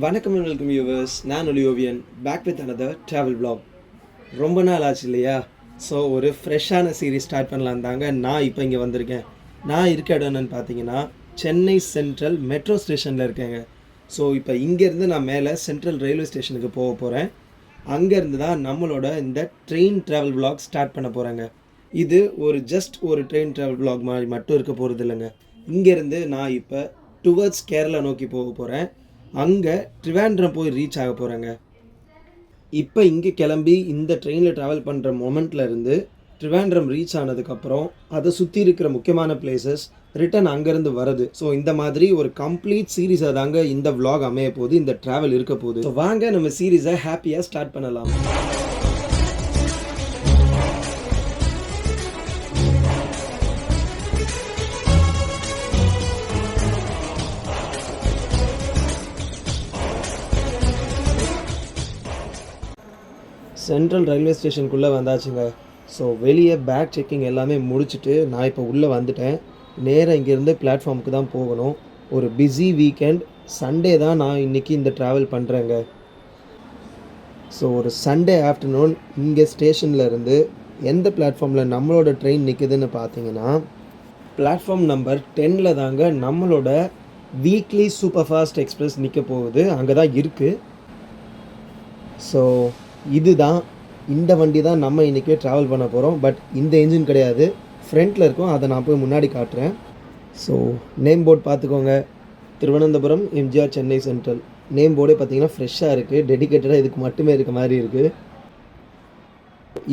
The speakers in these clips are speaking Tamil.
வணக்கம் அண்ட் வெல்கம் யூவர்ஸ். நான் ஒலியோவியன் back with another travel vlog. ரொம்ப நாள் ஆச்சு இல்லையா? ஸோ ஒரு ஃப்ரெஷ்ஷான சீரீஸ் ஸ்டார்ட் பண்ணலாம் தாங்க நான் இப்போ இங்கே வந்திருக்கேன். நான் இருக்க இடம் என்னன்னு பார்த்தீங்கன்னா சென்னை சென்ட்ரல் மெட்ரோ ஸ்டேஷனில் இருக்கேங்க. ஸோ இப்போ இங்கேருந்து நான் மேலே சென்ட்ரல் ரயில்வே ஸ்டேஷனுக்கு போக போகிறேன். அங்கேருந்து தான் நம்மளோட இந்த ட்ரெயின் ட்ராவல் vlog ஸ்டார்ட் பண்ண போகிறேங்க. இது ஜஸ்ட் ஒரு ட்ரெயின் ட்ராவல் vlog மாதிரி மட்டும் இருக்க போகிறது இல்லைங்க. இங்கேருந்து நான் இப்போ டுவர்ட்ஸ் கேரளா நோக்கி போக போகிறேன். அங்கே ட்ரிவாண்ட்ரம் போய் ரீச் ஆக போகிறேங்க. இப்போ இங்கே கிளம்பி இந்த ட்ரெயினில் ட்ராவல் பண்ணுற மொமெண்ட்டில் இருந்து ட்ரிவாண்ட்ரம் ரீச் ஆனதுக்கப்புறம் அதை சுற்றி இருக்கிற முக்கியமான பிளேசஸ் ரிட்டன் அங்கேருந்து வருது. ஸோ இந்த மாதிரி ஒரு கம்ப்ளீட் சீரீஸாக தாங்க இந்த vlog அமைய போகுது, இந்த ட்ராவல் இருக்க போகுது. ஸோ வாங்க நம்ம சீரீஸை ஹாப்பியாக ஸ்டார்ட் பண்ணலாம். சென்ட்ரல் ரயில்வே ஸ்டேஷனுக்குள்ளே வந்தாச்சுங்க. ஸோ வெளியே பேக் செக்கிங் எல்லாமே முடிச்சுட்டு நான் இப்போ உள்ளே வந்துட்டேன். நேராக இங்கேருந்து பிளாட்ஃபார்முக்கு தான் போகணும். ஒரு பிஸி வீக்கெண்ட், சண்டே தான் நான் இன்றைக்கி இந்த ட்ராவல் பண்ணுறேங்க. ஸோ ஒரு சண்டே ஆஃப்டர்நூன் இங்கே ஸ்டேஷனில் இருந்து எந்த பிளாட்ஃபார்மில் நம்மளோட ட்ரெயின் நிற்குதுன்னு பார்த்தீங்கன்னா பிளாட்ஃபார்ம் நம்பர் 10 தாங்க நம்மளோட வீக்லி சூப்பர் ஃபாஸ்ட் எக்ஸ்பிரஸ் நிற்க போகுது. அங்கே தான் இருக்குது. ஸோ இதுதான், இந்த வண்டி தான் நம்ம இன்றைக்கி ட்ராவல் பண்ண போகிறோம். பட் இந்த என்ஜின் கிடையாது, ஃப்ரண்ட்டில் இருக்கும். அதை நான் போய் முன்னாடி காட்டுறேன். ஸோ நேம் போர்டு பார்த்துக்கோங்க, திருவனந்தபுரம் எம்ஜிஆர் சென்னை சென்ட்ரல். நேம் போர்டே பார்த்தீங்கன்னா ஃப்ரெஷ்ஷாக இருக்குது, டெடிக்கேட்டடாக இதுக்கு மட்டுமே இருக்க மாதிரி இருக்குது.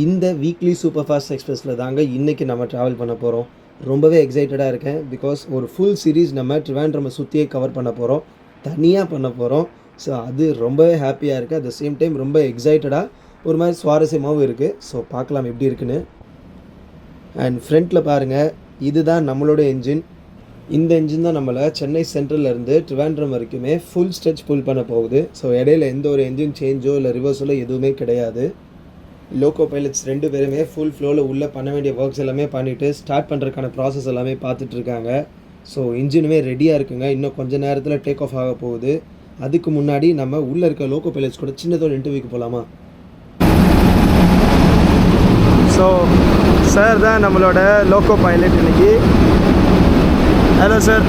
இந்த வீக்லி சூப்பர் ஃபாஸ்ட் எக்ஸ்பிரஸில் தாங்க இன்றைக்கி நம்ம ட்ராவல் பண்ண போகிறோம். ரொம்பவே எக்ஸைட்டடாக இருக்கேன். பிகாஸ் ஒரு ஃபுல் சீரீஸ் நம்ம ட்ரிவாண்ட்ரம் சுற்றியே கவர் பண்ண போகிறோம், தனியாக பண்ண போகிறோம். ஸோ அது ரொம்பவே ஹாப்பியாக இருக்குது. அட் த சேம் டைம் ரொம்ப எக்ஸைட்டடாக, ஒரு மாதிரி சுவாரஸ்யமாகவும் இருக்குது. ஸோ பார்க்கலாம் எப்படி இருக்குன்னு. அண்ட் ஃப்ரண்ட்டில் பாருங்கள், இதுதான் நம்மளோட என்ஜின். இந்த என்ஜின் தான் நம்மளை சென்னை சென்ட்ரல்லேருந்து ட்ரிவாண்ட்ரம் வரைக்குமே ஃபுல் ஸ்ட்ரெச் புல் பண்ண போகுது. ஸோ இடையில எந்த ஒரு என்ஜின் சேஞ்சோ இல்லை ரிவர்ஸோ எதுவுமே கிடையாது. லோக்கோ பைலட்ஸ் 2 பேருமே ஃபுல் ஃப்ளோவில் உள்ளே பண்ண வேண்டிய ஒர்க்ஸ் எல்லாமே பண்ணிவிட்டு ஸ்டார்ட் பண்ணுறதுக்கான ப்ராசஸ் எல்லாமே பார்த்துட்ருக்காங்க. ஸோ இன்ஜினுமே ரெடியாக இருக்குங்க. இன்னும் கொஞ்சம் நேரத்தில் டேக் ஆஃப் ஆக போகுது. அதுக்கு முன்னாடி நம்ம உள்ளே இருக்க லோக்கோ பைலட்ஸ் கூட சின்னதோட இன்டர்வியூக்கு போகலாமா? ஸோ சார் தான் நம்மளோட லோக்கோ பைலட் இன்னைக்கு. Hello sir.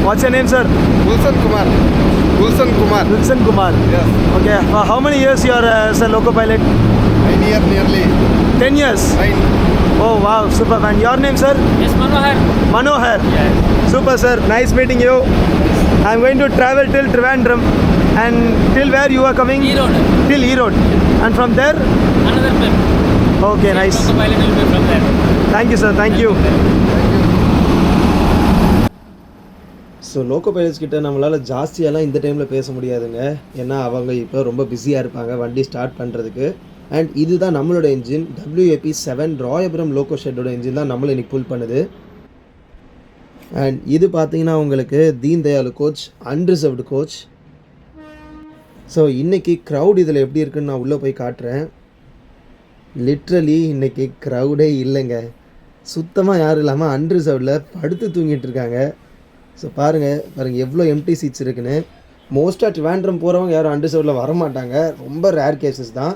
Watts your name sir? Gulshan Kumar. Gulshan Kumar. Yes. Okay. How many years you are sir loco pilot? 9 years nearly. 10 years. 9. Oh wow, super man. Your name sir? Yes, Manohar. Manohar. Yes. Super sir. Nice meeting you. I'm going to travel till Trivandrum. And till where you are coming? Erode. Till Erode. And from there? Another trip. Okay, nice. The pilot will be from there. Thank you sir. Thank you. So loco pilots கிட்ட நம்மளால் ஜாஸ்தியெல்லாம் இந்த டைமில் பேச முடியாதுங்க. ஏன்னா அவங்க இப்போ ரொம்ப பிஸியாக இருப்பாங்க வண்டி ஸ்டார்ட் பண்ணுறதுக்கு. அண்ட் இதுதான் நம்மளோட என்ஜின், WAP7 ராயபுரம் லோக்கோ ஷெட்டோட என்ஜின் தான் நம்மளை இன்றைக்கி புல் பண்ணுது. அண்ட் இது பார்த்தீங்கன்னா உங்களுக்கு Deen Dayal coach, unreserved coach. So இன்றைக்கி க்ரௌட் இதில் எப்படி இருக்குன்னு நான் உள்ளே போய் காட்டுறேன். லிட்ரலி இன்றைக்கி க்ரௌடே இல்லைங்க, சுத்தமாக யாரும் இல்லாமல் அன்ரிசர்வ்டில் படுத்து தூங்கிட்டு இருக்காங்க. ஸோ பாருங்கள் எவ்வளோ எம்டி சீட்ஸ் இருக்குன்னு. மோஸ்ட்டாக ட்ரிவாண்ட்ரம் போகிறவங்க யாரும் அன்ரிசர்வ்டில் வரமாட்டாங்க, ரொம்ப ரேர் கேசஸ் தான்.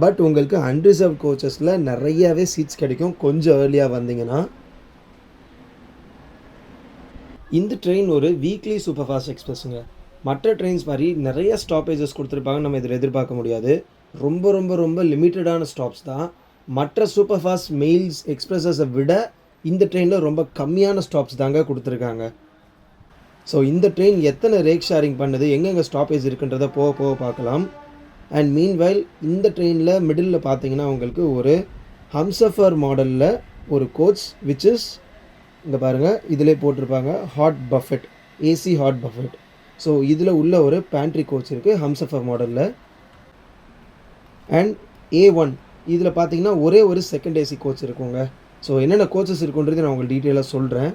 பட் உங்களுக்கு அன்ரிசர்வ் கோச்சஸில் நிறையாவே சீட்ஸ் கிடைக்கும் கொஞ்சம் ஏர்லியாக வந்தீங்கன்னா. இந்த ட்ரெயின் ஒரு வீக்லி சூப்பர் ஃபாஸ்ட் எக்ஸ்பிரஸுங்க. மற்ற ட்ரெயின்ஸ் மாதிரி நிறைய ஸ்டாப்பேஜஸ் கொடுத்துருப்பாங்க, நம்ம இதில் எதிர்பார்க்க முடியாது. ரொம்ப ரொம்ப ரொம்ப லிமிட்டடான ஸ்டாப்ஸ் தான். மற்ற சூப்பர் ஃபாஸ்ட் மெயில்ஸ் எக்ஸ்பிரஸஸை விட இந்த ட்ரெயினில் ரொம்ப கம்மியான ஸ்டாப்ஸ் தாங்க கொடுத்துருக்காங்க. ஸோ இந்த ட்ரெயின் எத்தனை ரேக் ஷேரிங் பண்ணுது, எங்கெங்கே ஸ்டாப்பேஜ் இருக்குன்றதை போக போக பார்க்கலாம். அண்ட் மீன்வைல் இந்த ட்ரெயினில் மிடில் பார்த்தீங்கன்னா உங்களுக்கு ஒரு ஹம்சஃபர் மாடலில் ஒரு கோச் விச் இஸ் இங்கே பாருங்கள் இதிலே போட்டிருப்பாங்க hot Buffett, AC hot Buffett. So இதில் உள்ள ஒரு பேண்ட்ரி கோச் இருக்குது ஹம்சஃபர் மாடலில். அண்ட் A1 இதில் பார்த்தீங்கன்னா ஒரே ஒரு செகண்ட் ஏசி கோச் இருக்குங்க. ஸோ என்னென்ன கோச்சஸ் இருக்குன்றது நான் உங்களுக்கு டீட்டெயிலாக சொல்கிறேன்.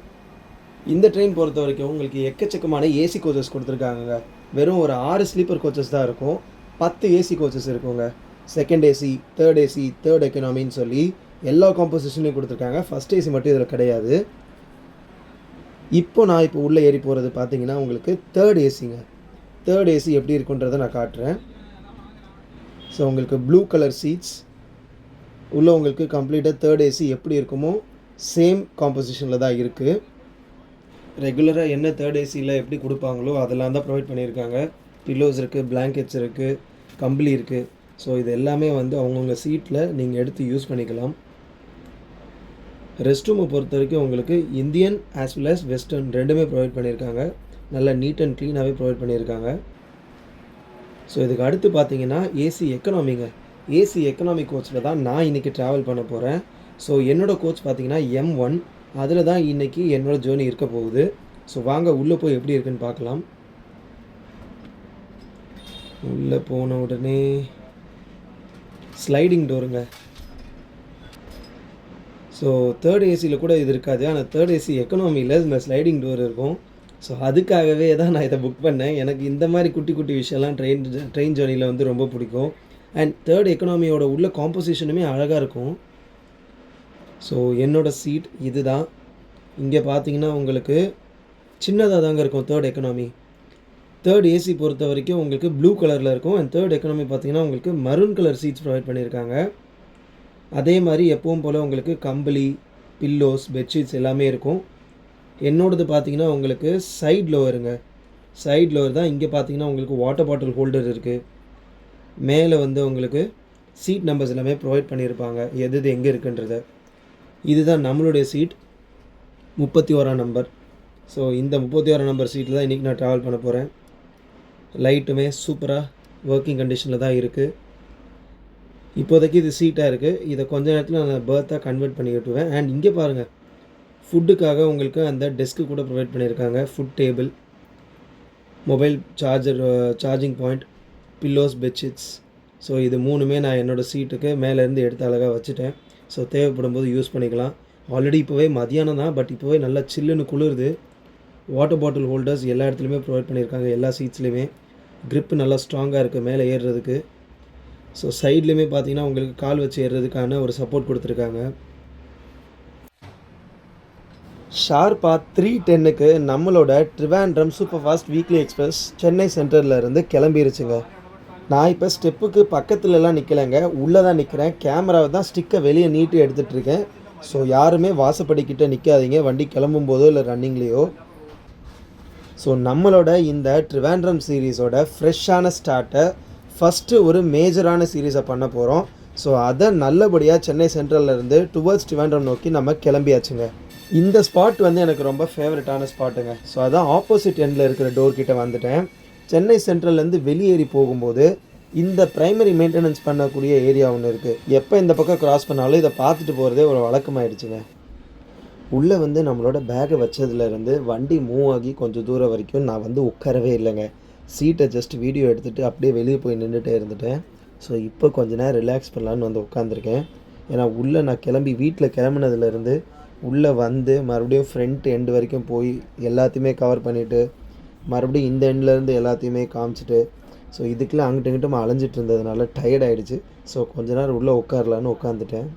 இந்த ட்ரெயின் பொறுத்த வரைக்கும் உங்களுக்கு எக்கச்சக்கமான ஏசி கோச்சஸ் கொடுத்துருக்காங்க. வெறும் ஒரு 6 ஸ்லீப்பர் கோச்சஸ் தான் இருக்கும், 10 ஏசி கோச்சஸ் இருக்குங்க. Second AC, third AC, third எக்கனாமின்னு சொல்லி எல்லா காம்போசிஷன்லையும் கொடுத்துருக்காங்க. ஃபஸ்ட் ஏசி மட்டும் இதில் கிடையாது. இப்போ உள்ளே ஏறி போகிறது பார்த்தீங்கன்னா உங்களுக்கு தேர்ட் ஏசிங்க. தேர்ட் ஏசி எப்படி இருக்குன்றதை நான் காட்டுறேன். ஸோ உங்களுக்கு ப்ளூ கலர் சீட்ஸ் உள்ளே உங்களுக்கு கம்ப்ளீட்டாக தேர்ட் ஏசி எப்படி இருக்குமோ சேம் காம்போசிஷனில் தான் இருக்குது. ரெகுலராக என்ன தேர்ட் ஏசியில் எப்படி கொடுப்பாங்களோ அதெல்லாம் தான் ப்ரொவைட் பண்ணியிருக்காங்க. பில்லோஸ் இருக்குது, பிளாங்கெட்ஸ் இருக்குது, கம்பளி இருக்குது. ஸோ இது எல்லாமே வந்து அவங்கவுங்க சீட்டில் நீங்கள் எடுத்து யூஸ் பண்ணிக்கலாம். ரெஸ்ட் ரூமை பொறுத்த வரைக்கும் உங்களுக்கு Indian as well as western ரெண்டுமே ப்ரொவைட் பண்ணியிருக்காங்க. நல்லா நீட் அண்ட் க்ளீனாகவே ப்ரொவைட் பண்ணியிருக்காங்க. ஸோ இதுக்கு அடுத்து பார்த்தீங்கன்னா ஏசி எக்கனாமிங்க. ஏசி எக்கனாமி கோச்சில் தான் நான் இன்றைக்கி ட்ராவல் பண்ண போகிறேன். ஸோ என்னோடய கோச் பார்த்தீங்கன்னா M1. அதில் தான் இன்றைக்கி என்னோடய ஜேர்னி இருக்க போகுது. ஸோ வாங்க உள்ளே போய் எப்படி இருக்குன்னு பார்க்கலாம். உள்ளே போன உடனே ஸ்லைடிங் டோருங்க. ஸோ தேர்ட் ஏசியில் கூட இது இருக்காது, ஆனால் தேர்ட் ஏசி எக்கனாமியில் இந்த ஸ்லைடிங் டோர் இருக்கும். ஸோ அதுக்காகவே தான் நான் இதை புக் பண்ணேன். எனக்கு இந்த மாதிரி குட்டி குட்டி விஷயம்லாம் ட்ரெயின் ஜேர்னியில் வந்து ரொம்ப பிடிக்கும். அண்ட் தேர்ட் எக்கனாமியோட உள்ள காம்போசிஷனுமே அழகாக இருக்கும். ஸோ என்னோடய சீட் இது தான். இங்கே பார்த்தீங்கன்னா உங்களுக்கு சின்னதாக தாங்க இருக்கும் தேர்ட் எக்கனாமி. தேர்ட் ஏசி பொறுத்த வரைக்கும் உங்களுக்கு ப்ளூ கலரில் இருக்கும். அண்ட் தேர்ட் எக்கனாமி பார்த்தீங்கன்னா உங்களுக்கு மரூன் கலர் சீட்ஸ் ப்ரொவைட் பண்ணியிருக்காங்க. அதே மாதிரி எப்பவும் போல் உங்களுக்கு கம்பளி, பில்லோஸ், பெட்ஷீட்ஸ் எல்லாமே இருக்கும். என்னோடது பார்த்தீங்கன்னா உங்களுக்கு சைட் லோவருங்க. சைட் லோவர் தான். இங்கே பார்த்தீங்கன்னா உங்களுக்கு வாட்டர் பாட்டில் ஹோல்டர் இருக்குது. மேலே வந்து உங்களுக்கு சீட் நம்பர்ஸ் எல்லாமே ப்ரொவைட் பண்ணியிருப்பாங்க, எது எங்கே இருக்குன்றத. இதுதான் நம்மளுடைய சீட் 31ஆம் நம்பர். ஸோ இந்த 31ஆம் நம்பர் சீட்டில் தான் இன்றைக்கி நான் ட்ராவல் பண்ண போகிறேன். லைட்டுமே சூப்பராக ஒர்க்கிங் கண்டிஷனில் தான் இருக்குது. இப்போதைக்கு இது சீட்டாக இருக்குது. இதை கொஞ்ச நேரத்தில் நான் பர்த்தாக கன்வெர்ட் பண்ணி விட்டுவேன். அண்ட் இங்கே பாருங்கள், ஃபுட்டுக்காக உங்களுக்கு அந்த டெஸ்க்கு கூட ப்ரொவைட் பண்ணியிருக்காங்க. Food table, mobile charger, charging point, pillows, bedsheets. So இது மூணுமே நான் என்னோடய சீட்டுக்கு மேலேருந்து எடுத்து அழகாக வச்சுட்டேன். ஸோ தேவைப்படும் போது யூஸ் பண்ணிக்கலாம். ஆல்ரெடி இப்போவே மதியானம் தான், பட் இப்போவே நல்லா சில்லுன்னு குளிருது. வாட்டர் பாட்டில் ஹோல்டர்ஸ் எல்லா இடத்துலையுமே ப்ரொவைட் பண்ணியிருக்காங்க, எல்லா சீட்ஸ்லையுமே. க்ரிப்பு நல்லா ஸ்ட்ராங்காக இருக்குது மேலே ஏறுறதுக்கு. ஸோ சைட்லேயுமே பார்த்தீங்கன்னா உங்களுக்கு கால் வச்சு ஏறுறதுக்கான ஒரு சப்போர்ட் கொடுத்துருக்காங்க. ஷார்ப்பாக 3:10க்கு நம்மளோட Trivandrum super fast weekly express Chennai சென்ட்ரலில் இருந்து கிளம்பிருச்சுங்க. நான் இப்போ ஸ்டெப்புக்கு பக்கத்துலலாம் நிற்கலைங்க, உள்ளே தான் நிற்கிறேன். கேமராவை தான் ஸ்டிக்கை வெளியே நீட்டி எடுத்துகிட்ருக்கேன். ஸோ யாருமே வாசப்படிக்கிட்ட நிற்காதீங்க வண்டி கிளம்பும் போதோ இல்லை ரன்னிங்லேயோ. ஸோ நம்மளோட இந்த ட்ரிவாண்ட்ரம் சீரீஸோட ஃப்ரெஷ்ஷான ஸ்டார்ட்டை ஃபஸ்ட்டு ஒரு மேஜரான சீரீஸை பண்ண போகிறோம். ஸோ அதை நல்லபடியாக சென்னை சென்ட்ரல்லேருந்து டுவர்ட்ஸ் ட்ரிவாண்ட்ரம் நோக்கி நம்ம கிளம்பியாச்சுங்க. இந்த ஸ்பாட் வந்து எனக்கு ரொம்ப ஃபேவரட்டான ஸ்பாட்டுங்க. ஸோ அதான் ஆப்போசிட் எண்டில் இருக்கிற டோர் கிட்டே வந்துட்டேன். சென்னை சென்ட்ரல்லேருந்து வெளியேறி போகும்போது இந்த ப்ரைமரி மெயின்டெனன்ஸ் பண்ணக்கூடிய ஏரியா ஒன்று இருக்குது. எப்போ இந்த பக்கம் க்ராஸ் பண்ணாலும் இதை பார்த்துட்டு போகிறதே ஒரு வழக்கமாகிடுச்சுங்க. உள்ளே வந்து நம்மளோட பேக்கை வச்சதுலேருந்து வண்டி மூவ் ஆகி கொஞ்சம் தூரம் வரைக்கும் நான் வந்து உட்காரவே இல்லைங்க. சீட்டை ஜஸ்ட் வீடியோ எடுத்துகிட்டு அப்படியே வெளியே போய் நின்றுட்டே இருந்துட்டேன். ஸோ இப்போ கொஞ்ச நேரம் ரிலாக்ஸ் பண்ணலான்னு வந்து உட்காந்துருக்கேன். ஏன்னா உள்ளே நான் கிளம்பி வீட்டில் கிளம்புனதுலேருந்து உள்ளே வந்து மறுபடியும் ஃப்ரண்ட் எண்டு வரைக்கும் போய் எல்லாத்தையுமே கவர் பண்ணிவிட்டு மறுபடியும் இந்த எண்ட்லேருந்து எல்லாத்தையுமே காமிச்சிட்டு ஸோ இதுக்கெல்லாம் அங்கிட்ட இங்கிட்ட அலைஞ்சிட்டு இருந்ததுனால டயர்ட் ஆகிடுச்சு. ஸோ கொஞ்ச நேரம் உள்ளே உட்காரலான்னு உட்காந்துட்டேன்.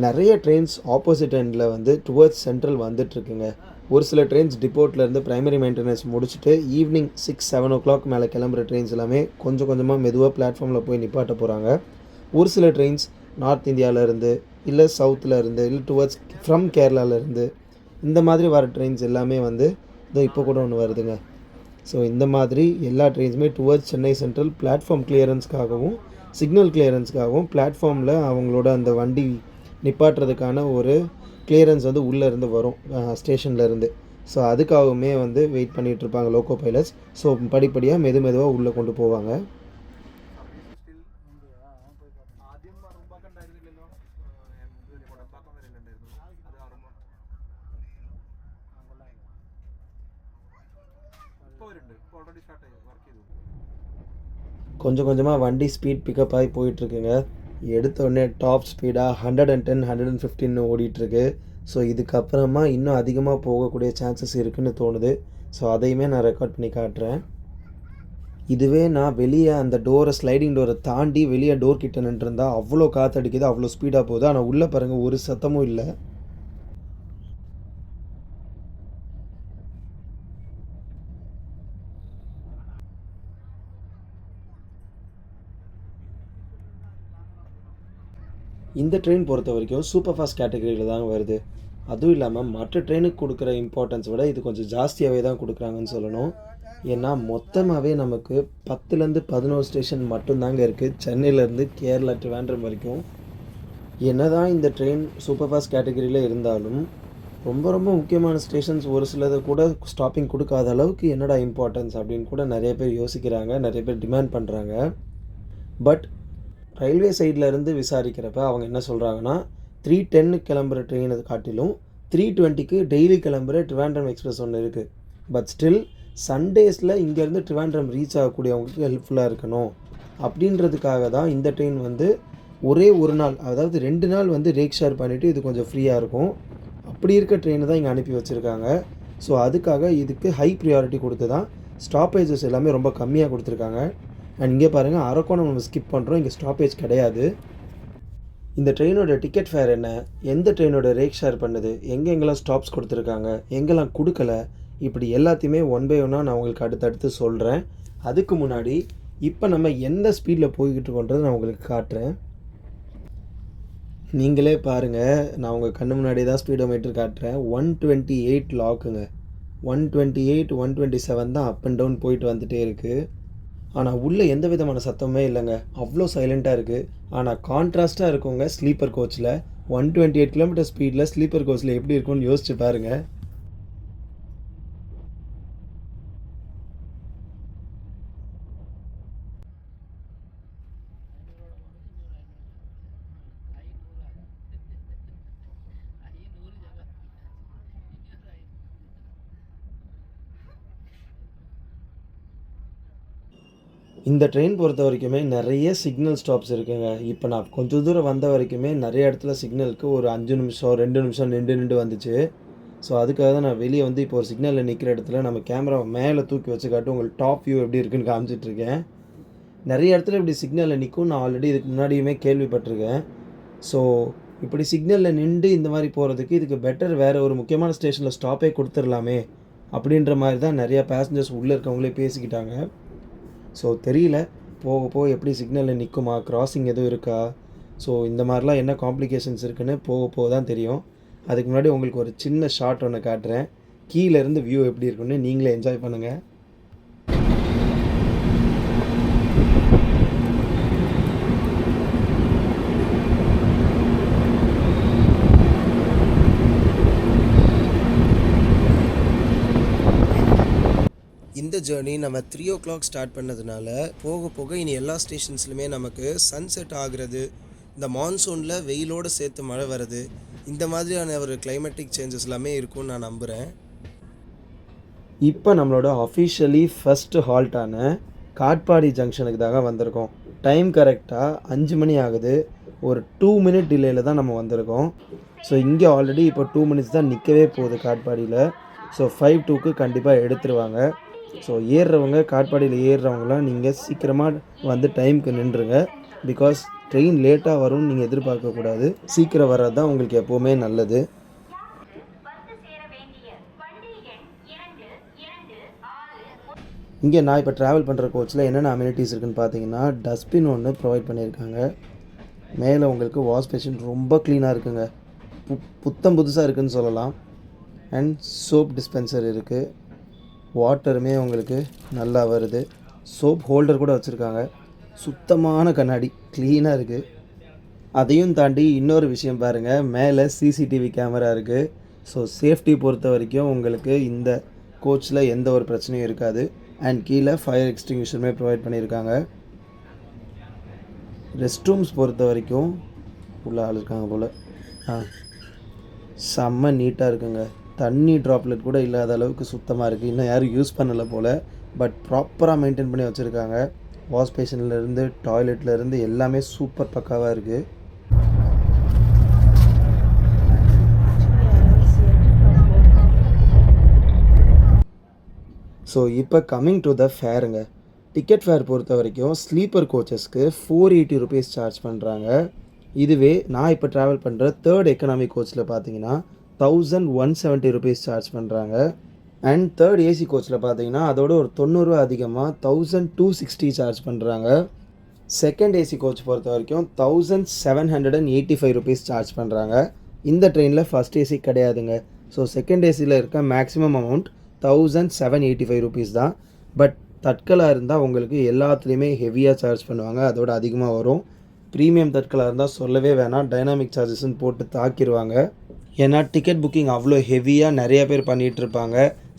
நிறைய ட்ரெயின்ஸ் ஆப்போசிட் எண்டில் வந்து டுவர்ட்ஸ் சென்ட்ரல் வந்துட்டுருக்குங்க. ஒரு சில ட்ரெயின்ஸ் டிப்போர்ட்லேருந்து ப்ரைமரி மெயின்டெனன்ஸ் முடிச்சுட்டு ஈவினிங் 6-7 o'clock மேலே கிளம்புற ட்ரெயின்ஸ் எல்லாமே கொஞ்சம் கொஞ்சமாக மெதுவாக பிளாட்ஃபார்மில் போய் நிப்பாட்ட போகிறாங்க. ஒரு சில ட்ரெயின்ஸ் நார்த் இந்தியாவிலேருந்து இல்லை சவுத்தில் இருந்து இல்லை டுவர்ட்ஸ் ஃப்ரம் கேரளாவிலேருந்து இந்த மாதிரி வர ட்ரெயின்ஸ் எல்லாமே வந்து இதோ இப்போ கூட ஒன்று வருதுங்க. ஸோ இந்த மாதிரி எல்லா ட்ரெயின்ஸுமே டுவர்ட்ஸ் சென்னை சென்ட்ரல் பிளாட்ஃபார்ம் கிளியரன்ஸ்க்காகவும் சிக்னல் கிளியரன்ஸ்க்காகவும் பிளாட்ஃபார்மில் அவங்களோட அந்த வண்டி நிப்பாட்டுறதுக்கான ஒரு கிளியரன்ஸ் வந்து உள்ளே இருந்து வரும் ஸ்டேஷன்லேருந்து. ஸோ அதுக்காகவுமே வந்து வெயிட் பண்ணிகிட்ருப்பாங்க லோக்கோ பைலட்ஸ். ஸோ படிப்படியாக மெதுவாக உள்ளே கொண்டு போவாங்க. கொஞ்சம் கொஞ்சமாக வண்டி ஸ்பீட் பிக்கப் ஆகி போயிட்டுருக்குங்க. எடுத்தோடனே டாப் ஸ்பீடாக 110, 115 ஓடிட்டுருக்கு. ஸோ இதுக்கப்புறமா இன்னும் அதிகமாக போகக்கூடிய சான்சஸ் இருக்குதுன்னு தோணுது. ஸோ அதையுமே நான் ரெக்கார்ட் பண்ணி காட்டுறேன். இதுவே நான் வெளியே அந்த டோரை ஸ்லைடிங் டோரை தாண்டி வெளியே டோர் கிட்ட நின்றுருந்தால் அவ்வளோ காற்றடிக்குது, அவ்வளோ ஸ்பீடாக போகுது. ஆனால் உள்ளே பாருங்கள் ஒரு சத்தமும் இல்லை. இந்த ட்ரெயின் பொறுத்த வரைக்கும் சூப்பர் ஃபாஸ்ட் கேட்டகரியில் தாங்க வருது. அதுவும் இல்லாமல் மற்ற ட்ரெயினுக்கு கொடுக்குற இம்பார்ட்டன்ஸ் விட இது கொஞ்சம் ஜாஸ்தியாகவே தான் கொடுக்குறாங்கன்னு சொல்லணும். ஏன்னா மொத்தமாகவே நமக்கு 10லேருந்து 11 ஸ்டேஷன் மட்டும்தாங்க இருக்குது சென்னையிலேருந்து கேரளா ட்ரிவாண்ட்ரம் வரைக்கும். என்னதான் இந்த ட்ரெயின் சூப்பர் ஃபாஸ்ட் கேட்டகரியில் இருந்தாலும் ரொம்ப ரொம்ப முக்கியமான ஸ்டேஷன்ஸ் ஒரு சிலதை கூட ஸ்டாப்பிங் கொடுக்காத அளவுக்கு என்னடா இம்பார்ட்டன்ஸ் அப்படின்னு கூட நிறைய பேர் யோசிக்கிறாங்க, நிறைய பேர் டிமாண்ட் பண்ணுறாங்க. பட் ரயில்வே சைடில் இருந்து விசாரிக்கிறப்ப அவங்க என்ன சொல்கிறாங்கன்னா 3:10 கிளம்புற ட்ரெயினை காட்டிலும் 3:20க்கு டெய்லி கிளம்புற ட்ரிவாண்ட்ரம் எக்ஸ்பிரஸ் ஒன்று இருக்குது. பட் ஸ்டில் சண்டேஸில் இங்கேருந்து ட்ரிவாண்ட்ரம் ரீச் ஆகக்கூடியவங்களுக்கு ஹெல்ப்ஃபுல்லாக இருக்கணும் அப்படின்றதுக்காக தான் இந்த ட்ரெயின் வந்து ஒரே ஒரு நாள், அதாவது 2 நாள் வந்து ரேக் ஷேர் பண்ணிவிட்டு இது கொஞ்சம் ஃப்ரீயாக இருக்கும். அப்படி இருக்க ட்ரெயினை தான் இங்கே அனுப்பி வச்சுருக்காங்க. ஸோ அதுக்காக இதுக்கு ஹை ப்ரியாரிட்டி கொடுத்து தான் ஸ்டாப்பேஜஸ் எல்லாமே ரொம்ப கம்மியாக கொடுத்துருக்காங்க. அண்ட் இங்கே பாருங்கள், அரக்கோணம் நம்ம ஸ்கிப் பண்ணுறோம், இங்கே ஸ்டாப்பேஜ் கிடையாது. இந்த ட்ரெயினோட டிக்கெட் ஃபேர் என்ன, எந்த ட்ரெயினோட ரேக் ஷேர் பண்ணுது, எங்கெங்கெல்லாம் ஸ்டாப்ஸ் கொடுத்துருக்காங்க, எங்கெல்லாம் கொடுக்கல, இப்படி எல்லாத்தையுமே ஒன் பை ஒன்னாக நான் உங்களுக்கு அடுத்தடுத்து சொல்கிறேன். அதுக்கு முன்னாடி இப்போ நம்ம எந்த ஸ்பீடில் போய்கிட்டு இருக்கோன்றதை நான் உங்களுக்கு காட்டுறேன். நீங்களே பாருங்கள், நான் உங்கள் கண்ணு முன்னாடி தான் ஸ்பீடோமீட்டர் காட்டுறேன். 128 லாக்குங்க. 128 127 தான் அப் அண்ட் டவுன் போயிட்டு வந்துகிட்டே இருக்குது. ஆனால் உள்ளே எந்த விதமான சத்தமே இல்லைங்க, அவ்வளோ சைலண்ட்டாக இருக்குது. ஆனால் கான்ட்ராஸ்ட்டாக இருக்குங்க ஸ்லீப்பர் கோச்சில். 128 கிலோமீட்டர் ஸ்பீடில் ஸ்லீப்பர் கோச்சில் எப்படி இருக்கும்னு யோசிச்சு பாருங்கள். இந்த ட்ரெயின் பொறுத்த வரைக்குமே நிறைய சிக்னல் ஸ்டாப்ஸ் இருக்குங்க. இப்போ நான் கொஞ்சம் தூரம் வந்த வரைக்குமே நிறைய இடத்துல சிக்னலுக்கு ஒரு 5 நிமிஷம் 2 நிமிஷம் நின்று வந்துச்சு. ஸோ அதுக்காக தான் நான் வெளியே வந்து இப்போ ஒரு சிக்னலில் நிற்கிற இடத்துல நம்ம கேமரா மேலே தூக்கி வச்சு காட்டு உங்களுக்கு டாப் வியூ எப்படி இருக்குன்னு காமிச்சிட்ருக்கேன். நிறைய இடத்துல இப்படி சிக்னலில் நிற்கும், நான் ஆல்ரெடி இதுக்கு முன்னாடியுமே கேள்விப்பட்டிருக்கேன். ஸோ இப்படி சிக்னலில் நின்று இந்த மாதிரி போகிறதுக்கு இதுக்கு பெட்டர் வேறு ஒரு முக்கியமான ஸ்டேஷனில் ஸ்டாப்பே கொடுத்துடலாமே அப்படின்ற மாதிரி தான் நிறையா பேசஞ்சர்ஸ் உள்ளே இருக்கவங்களே பேசிக்கிட்டாங்க. ஸோ தெரியல, போக போக எப்படி சிக்னலில் நிற்குமா, கிராசிங் எதுவும் இருக்கா, ஸோ இந்த மாதிரிலாம் என்ன காம்ப்ளிகேஷன்ஸ் இருக்குன்னு போக போக தான் தெரியும். அதுக்கு முன்னாடி உங்களுக்கு ஒரு சின்ன ஷார்ட் ஒன்று காட்டுறேன். கீழேருந்து வியூ எப்படி இருக்குன்னு நீங்களே என்ஜாய் பண்ணுங்கள். இந்த ஜேர்னி நம்ம 3 o'clock ஸ்டார்ட் பண்ணதுனால போக போக இனி எல்லா ஸ்டேஷன்ஸ்லையுமே நமக்கு சன்செட் ஆகுறது, இந்த மான்சூனில் வெயிலோடு சேர்த்து மழை வர்றது, இந்த மாதிரியான ஒரு கிளைமேட்டிக் சேஞ்சஸ் எல்லாமே இருக்கும்னு நான் நம்புகிறேன். இப்போ நம்மளோட அஃபிஷியலி ஃபஸ்ட்டு ஹால்ட்டான காட்பாடி ஜங்ஷனுக்கு தாங்க வந்திருக்கோம். டைம் கரெக்டாக 5 மணி ஆகுது. ஒரு 2 minute டிலேயில் தான் நம்ம வந்திருக்கோம். ஸோ இங்கே ஆல்ரெடி இப்போ 2 minutes தான் நிற்கவே போகுது காட்பாடியில். ஸோ 5:02க்கு கண்டிப்பாக எடுத்துருவாங்க. ஸோ ஏறுறவங்க, காட்பாடியில் ஏறுறவங்களாம் நீங்கள் சீக்கிரமாக வந்து டைமுக்கு நின்றுங்க. பிகாஸ் ட்ரெயின் லேட்டாக வரும்னு நீங்கள் எதிர்பார்க்கக்கூடாது. சீக்கிரம் வர்றது தான் உங்களுக்கு எப்போவுமே நல்லது. இங்கே நான் இப்போ ட்ராவல் பண்ணுற கோச்சில் என்னென்ன அம்யூனிட்டிஸ் இருக்குதுன்னு பார்த்தீங்கன்னா, டஸ்ட்பின் ஒன்று ப்ரொவைட் பண்ணியிருக்காங்க. மேலே உங்களுக்கு வாஷ் பேஷன் ரொம்ப க்ளீனாக இருக்குங்க, புத்தம் புதுசாக இருக்குதுன்னு சொல்லலாம். அண்ட் சோப் டிஸ்பென்சர் இருக்குது. வாட்டருமே உங்களுக்கு நல்லா வருது. சோப் ஹோல்டர் கூட வச்சுருக்காங்க. சுத்தமான கண்ணாடி, க்ளீனாக இருக்குது. அதையும் தாண்டி இன்னொரு விஷயம் பாருங்கள், மேலே சிசிடிவி கேமரா இருக்குது. ஸோ சேஃப்டி பொறுத்த வரைக்கும் உங்களுக்கு இந்த கோச்சில் எந்த ஒரு பிரச்சனையும் இருக்காது. அண்ட் கீழே ஃபயர் எக்ஸ்டிங்விஷருமே ப்ரொவைட் பண்ணியிருக்காங்க. ரெஸ்ட் ரூம்ஸ் பொறுத்த வரைக்கும் உள்ள ஆள் இருக்காங்க போல். செம்ம நீட்டாக இருக்குங்க. தண்ணி ட்ராப்லெட் கூட இல்லாத அளவுக்கு சுத்தமாக இருக்குது. இன்னும் யாரும் யூஸ் பண்ணலை போல், பட் ப்ராப்பராக மெயின்டைன் பண்ணி வச்சுருக்காங்க. வாஷ் பேஷன்லேருந்து டாய்லெட்லேருந்து எல்லாமே சூப்பர் பக்காவாக இருக்குது. ஸோ இப்போ கம்மிங் டு த ஃபேருங்க. டிக்கெட் ஃபேர் பொறுத்த வரைக்கும் ஸ்லீப்பர் கோச்சஸ்க்கு 480 rupees சார்ஜ் பண்ணுறாங்க. இதுவே நான் இப்போ ட்ராவல் பண்ணுற 3rd எக்கனாமிக் கோச்சில் பார்த்தீங்கன்னா 1170 rupees சார்ஜ் பண்ணுறாங்க. அண்ட் 3rd ஏசி கோச்சில் பார்த்தீங்கன்னா அதோட ஒரு 90 ரூபா அதிகமாக 1260 சார்ஜ் பண்ணுறாங்க. செகண்ட் ஏசி கோச் பொறுத்த வரைக்கும் 1785 ருபீஸ் சார்ஜ் பண்ணுறாங்க. இந்த ட்ரெயினில் ஃபஸ்ட் ஏசி கிடையாதுங்க. ஸோ செகண்ட் ஏசியில் இருக்க மேக்ஸிமம் அமௌண்ட் 1785 ருபீஸ் தான். பட் தட்கலாக இருந்தால் உங்களுக்கு எல்லாத்துலேயுமே ஹெவியாக சார்ஜ் பண்ணுவாங்க, அதோட அதிகமாக வரும். ப்ரீமியம் தட்கலாக இருந்தால் சொல்லவே வேணாம், டைனாமிக் சார்ஜஸ்ன்னு போட்டு தாக்கிடுவாங்க. ஏன்னா டிக்கெட் புக்கிங் அவ்வளோ ஹெவியாக நிறைய பேர் பண்ணிகிட்ருப்பாங்க,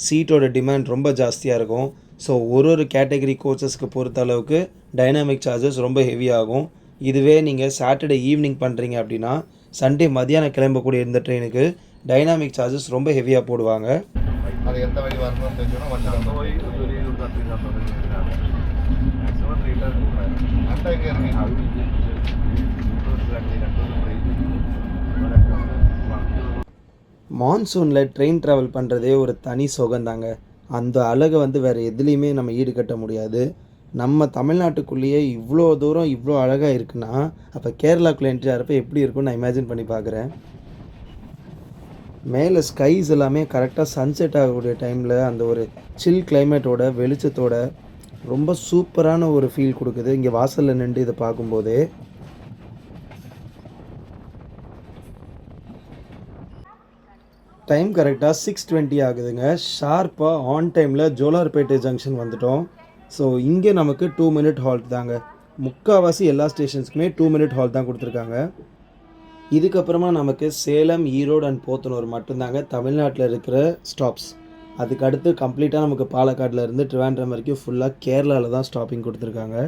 சீட்டோட டிமாண்ட் ரொம்ப ஜாஸ்தியாக இருக்கும். ஸோ ஒரு கேட்டகரி கோச்சஸ்க்கு பொறுத்த அளவுக்கு டைனாமிக் சார்ஜஸ் ரொம்ப ஹெவியாகும். இதுவே நீங்கள் சாட்டர்டே ஈவினிங் பண்ணுறீங்க அப்படின்னா சண்டே மதியானம் கிளம்பக்கூடிய இந்த ட்ரெயினுக்கு டைனாமிக் சார்ஜஸ் ரொம்ப ஹெவியாக போடுவாங்க. அது எந்த வழி வரணும்னு தெரிஞ்சோன்னா வந்தாங்க போய் அண்டை எங்கே இருக்கு? மான்சூனில் ட்ரெயின் ட்ராவல் பண்ணுறதே ஒரு தனி சுகந்தாங்க. அந்த அழகை வந்து வேறு எதுலேயுமே நம்ம ஈடுகட்ட முடியாது. நம்ம தமிழ்நாட்டுக்குள்ளேயே இவ்வளோ தூரம் இவ்வளோ அழகாக இருக்குன்னா அப்போ கேரளாக்குள்ளே என்ட்ரி ஆகிறப்ப எப்படி இருக்குன்னு நான் இமேஜின் பண்ணி பார்க்குறேன். மேலே ஸ்கைஸ் எல்லாமே கரெக்டாக சன்செட் ஆகக்கூடிய டைமில் அந்த ஒரு சில் கிளைமேட்டோட வெளிச்சத்தோட ரொம்ப சூப்பரான ஒரு ஃபீல் கொடுக்குது இங்கே வாசலில் நின்று இதை பார்க்கும்போதே. டைம் கரெக்டாக 6:20 ஆகுதுங்க. ஷார்ப்பாக ஆன் டைமில் ஜோலார்பேட்டை ஜங்ஷன் வந்துட்டோம். ஸோ இங்கே நமக்கு 2 மினிட் ஹால்ட் தாங்க. முக்கால்வாசி எல்லா ஸ்டேஷன்ஸுக்குமே 2 மினிட் ஹால்ட் தான் கொடுத்துருக்காங்க. இதுக்கப்புறமா நமக்கு சேலம், ஈரோடு அண்ட் போத்தனூர் மட்டும்தாங்க தமிழ்நாட்டில் இருக்கிற ஸ்டாப்ஸ். அதுக்கு அடுத்து கம்ப்ளீட்டாக நமக்கு பாலக்காட்டில் இருந்து ட்ரிவாண்ட்ரம் வரைக்கும் ஃபுல்லாக கேரளாவில் தான் ஸ்டாப்பிங் கொடுத்துருக்காங்க.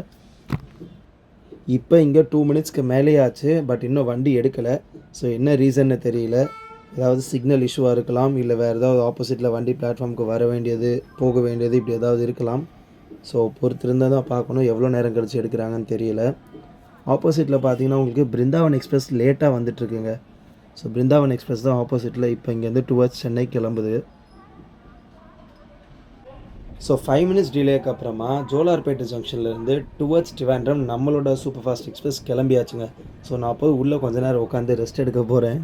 இப்போ இங்கே 2 மினிட்ஸ்க்கு மேலேயே ஆச்சு, பட் இன்னும் வண்டி எடுக்கலை. ஸோ என்ன ரீசன்னு தெரியல. ஏதாவது சிக்னல் இஷ்யூவாக இருக்கலாம், இல்லை வேறு ஏதாவது ஆப்போசிட்டில் வண்டி பிளாட்ஃபார்முக்கு வர வேண்டியது போக வேண்டியது இப்படி ஏதாவது இருக்கலாம். ஸோ பொறுத்திருந்தால் தான் பார்க்கணும் எவ்வளோ நேரம் கழிச்சு எடுக்கிறாங்கன்னு தெரியல. ஆப்போசிட்டில் பார்த்தீங்கன்னா உங்களுக்கு பிருந்தாவன் எக்ஸ்பிரஸ் லேட்டாக வந்துட்டுருக்குங்க. ஸோ பிருந்தாவன் எக்ஸ்பிரஸ் தான் ஆப்போசிட்டில் இப்போ இங்கேருந்து டுவர்ட்ஸ் சென்னை கிளம்புது. ஸோ 5 மினிட்ஸ் டிலேக்கு அப்புறமா ஜோலார்பேட்டை ஜங்ஷன்லேருந்து டுவர்ட்ஸ் ட்ரிவாண்ட்ரம் நம்மளோட சூப்பர் ஃபாஸ்ட் எக்ஸ்பிரஸ் கிளம்பியாச்சுங்க. ஸோ நான் போய் உள்ளே கொஞ்ச நேரம் உட்காந்து ரெஸ்ட் எடுக்க போகிறேன்.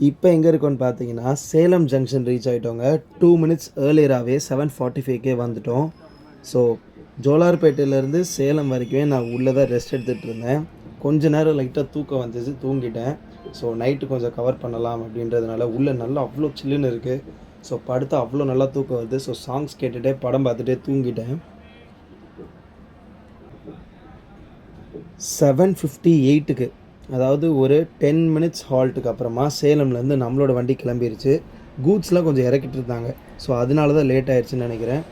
இப்போ எங்கே இருக்கோன்னு பார்த்தீங்கன்னா சேலம் ஜங்ஷன் ரீச் ஆகிட்டோங்க. 2 மினிட்ஸ் ஏர்லியராகவே 7:45க்கே வந்துட்டோம். ஸோ ஜோலார்பேட்டையிலேருந்து சேலம் வரைக்குமே நான் உள்ளே தான் ரெஸ்ட் எடுத்துகிட்டு இருந்தேன். கொஞ்ச நேரம் லைட்டாக தூக்கம் வந்துச்சு, தூங்கிட்டேன். ஸோ நைட்டு கொஞ்சம் கவர் பண்ணலாம் அப்படின்றதுனால உள்ளே நல்லா அவ்வளோ சில்லுன்னு இருக்குது. ஸோ படுத்து அவ்வளோ நல்லா தூக்கம் வருது. ஸோ சாங்ஸ் கேட்டுகிட்டே படம் பார்த்துட்டே தூங்கிட்டேன். 7:58க்கு அதாவது ஒரு 10 மினிட்ஸ் ஹால்ட்டுக்கு அப்புறமா சேலம்லேருந்து நம்மளோட வண்டி கிளம்பிருச்சு. கூட்ஸ்லாம் கொஞ்சம் இறக்கிட்டு இருந்தாங்க. ஸோ அதனால தான் லேட் ஆயிடுச்சுன்னு நினைக்கிறேன்.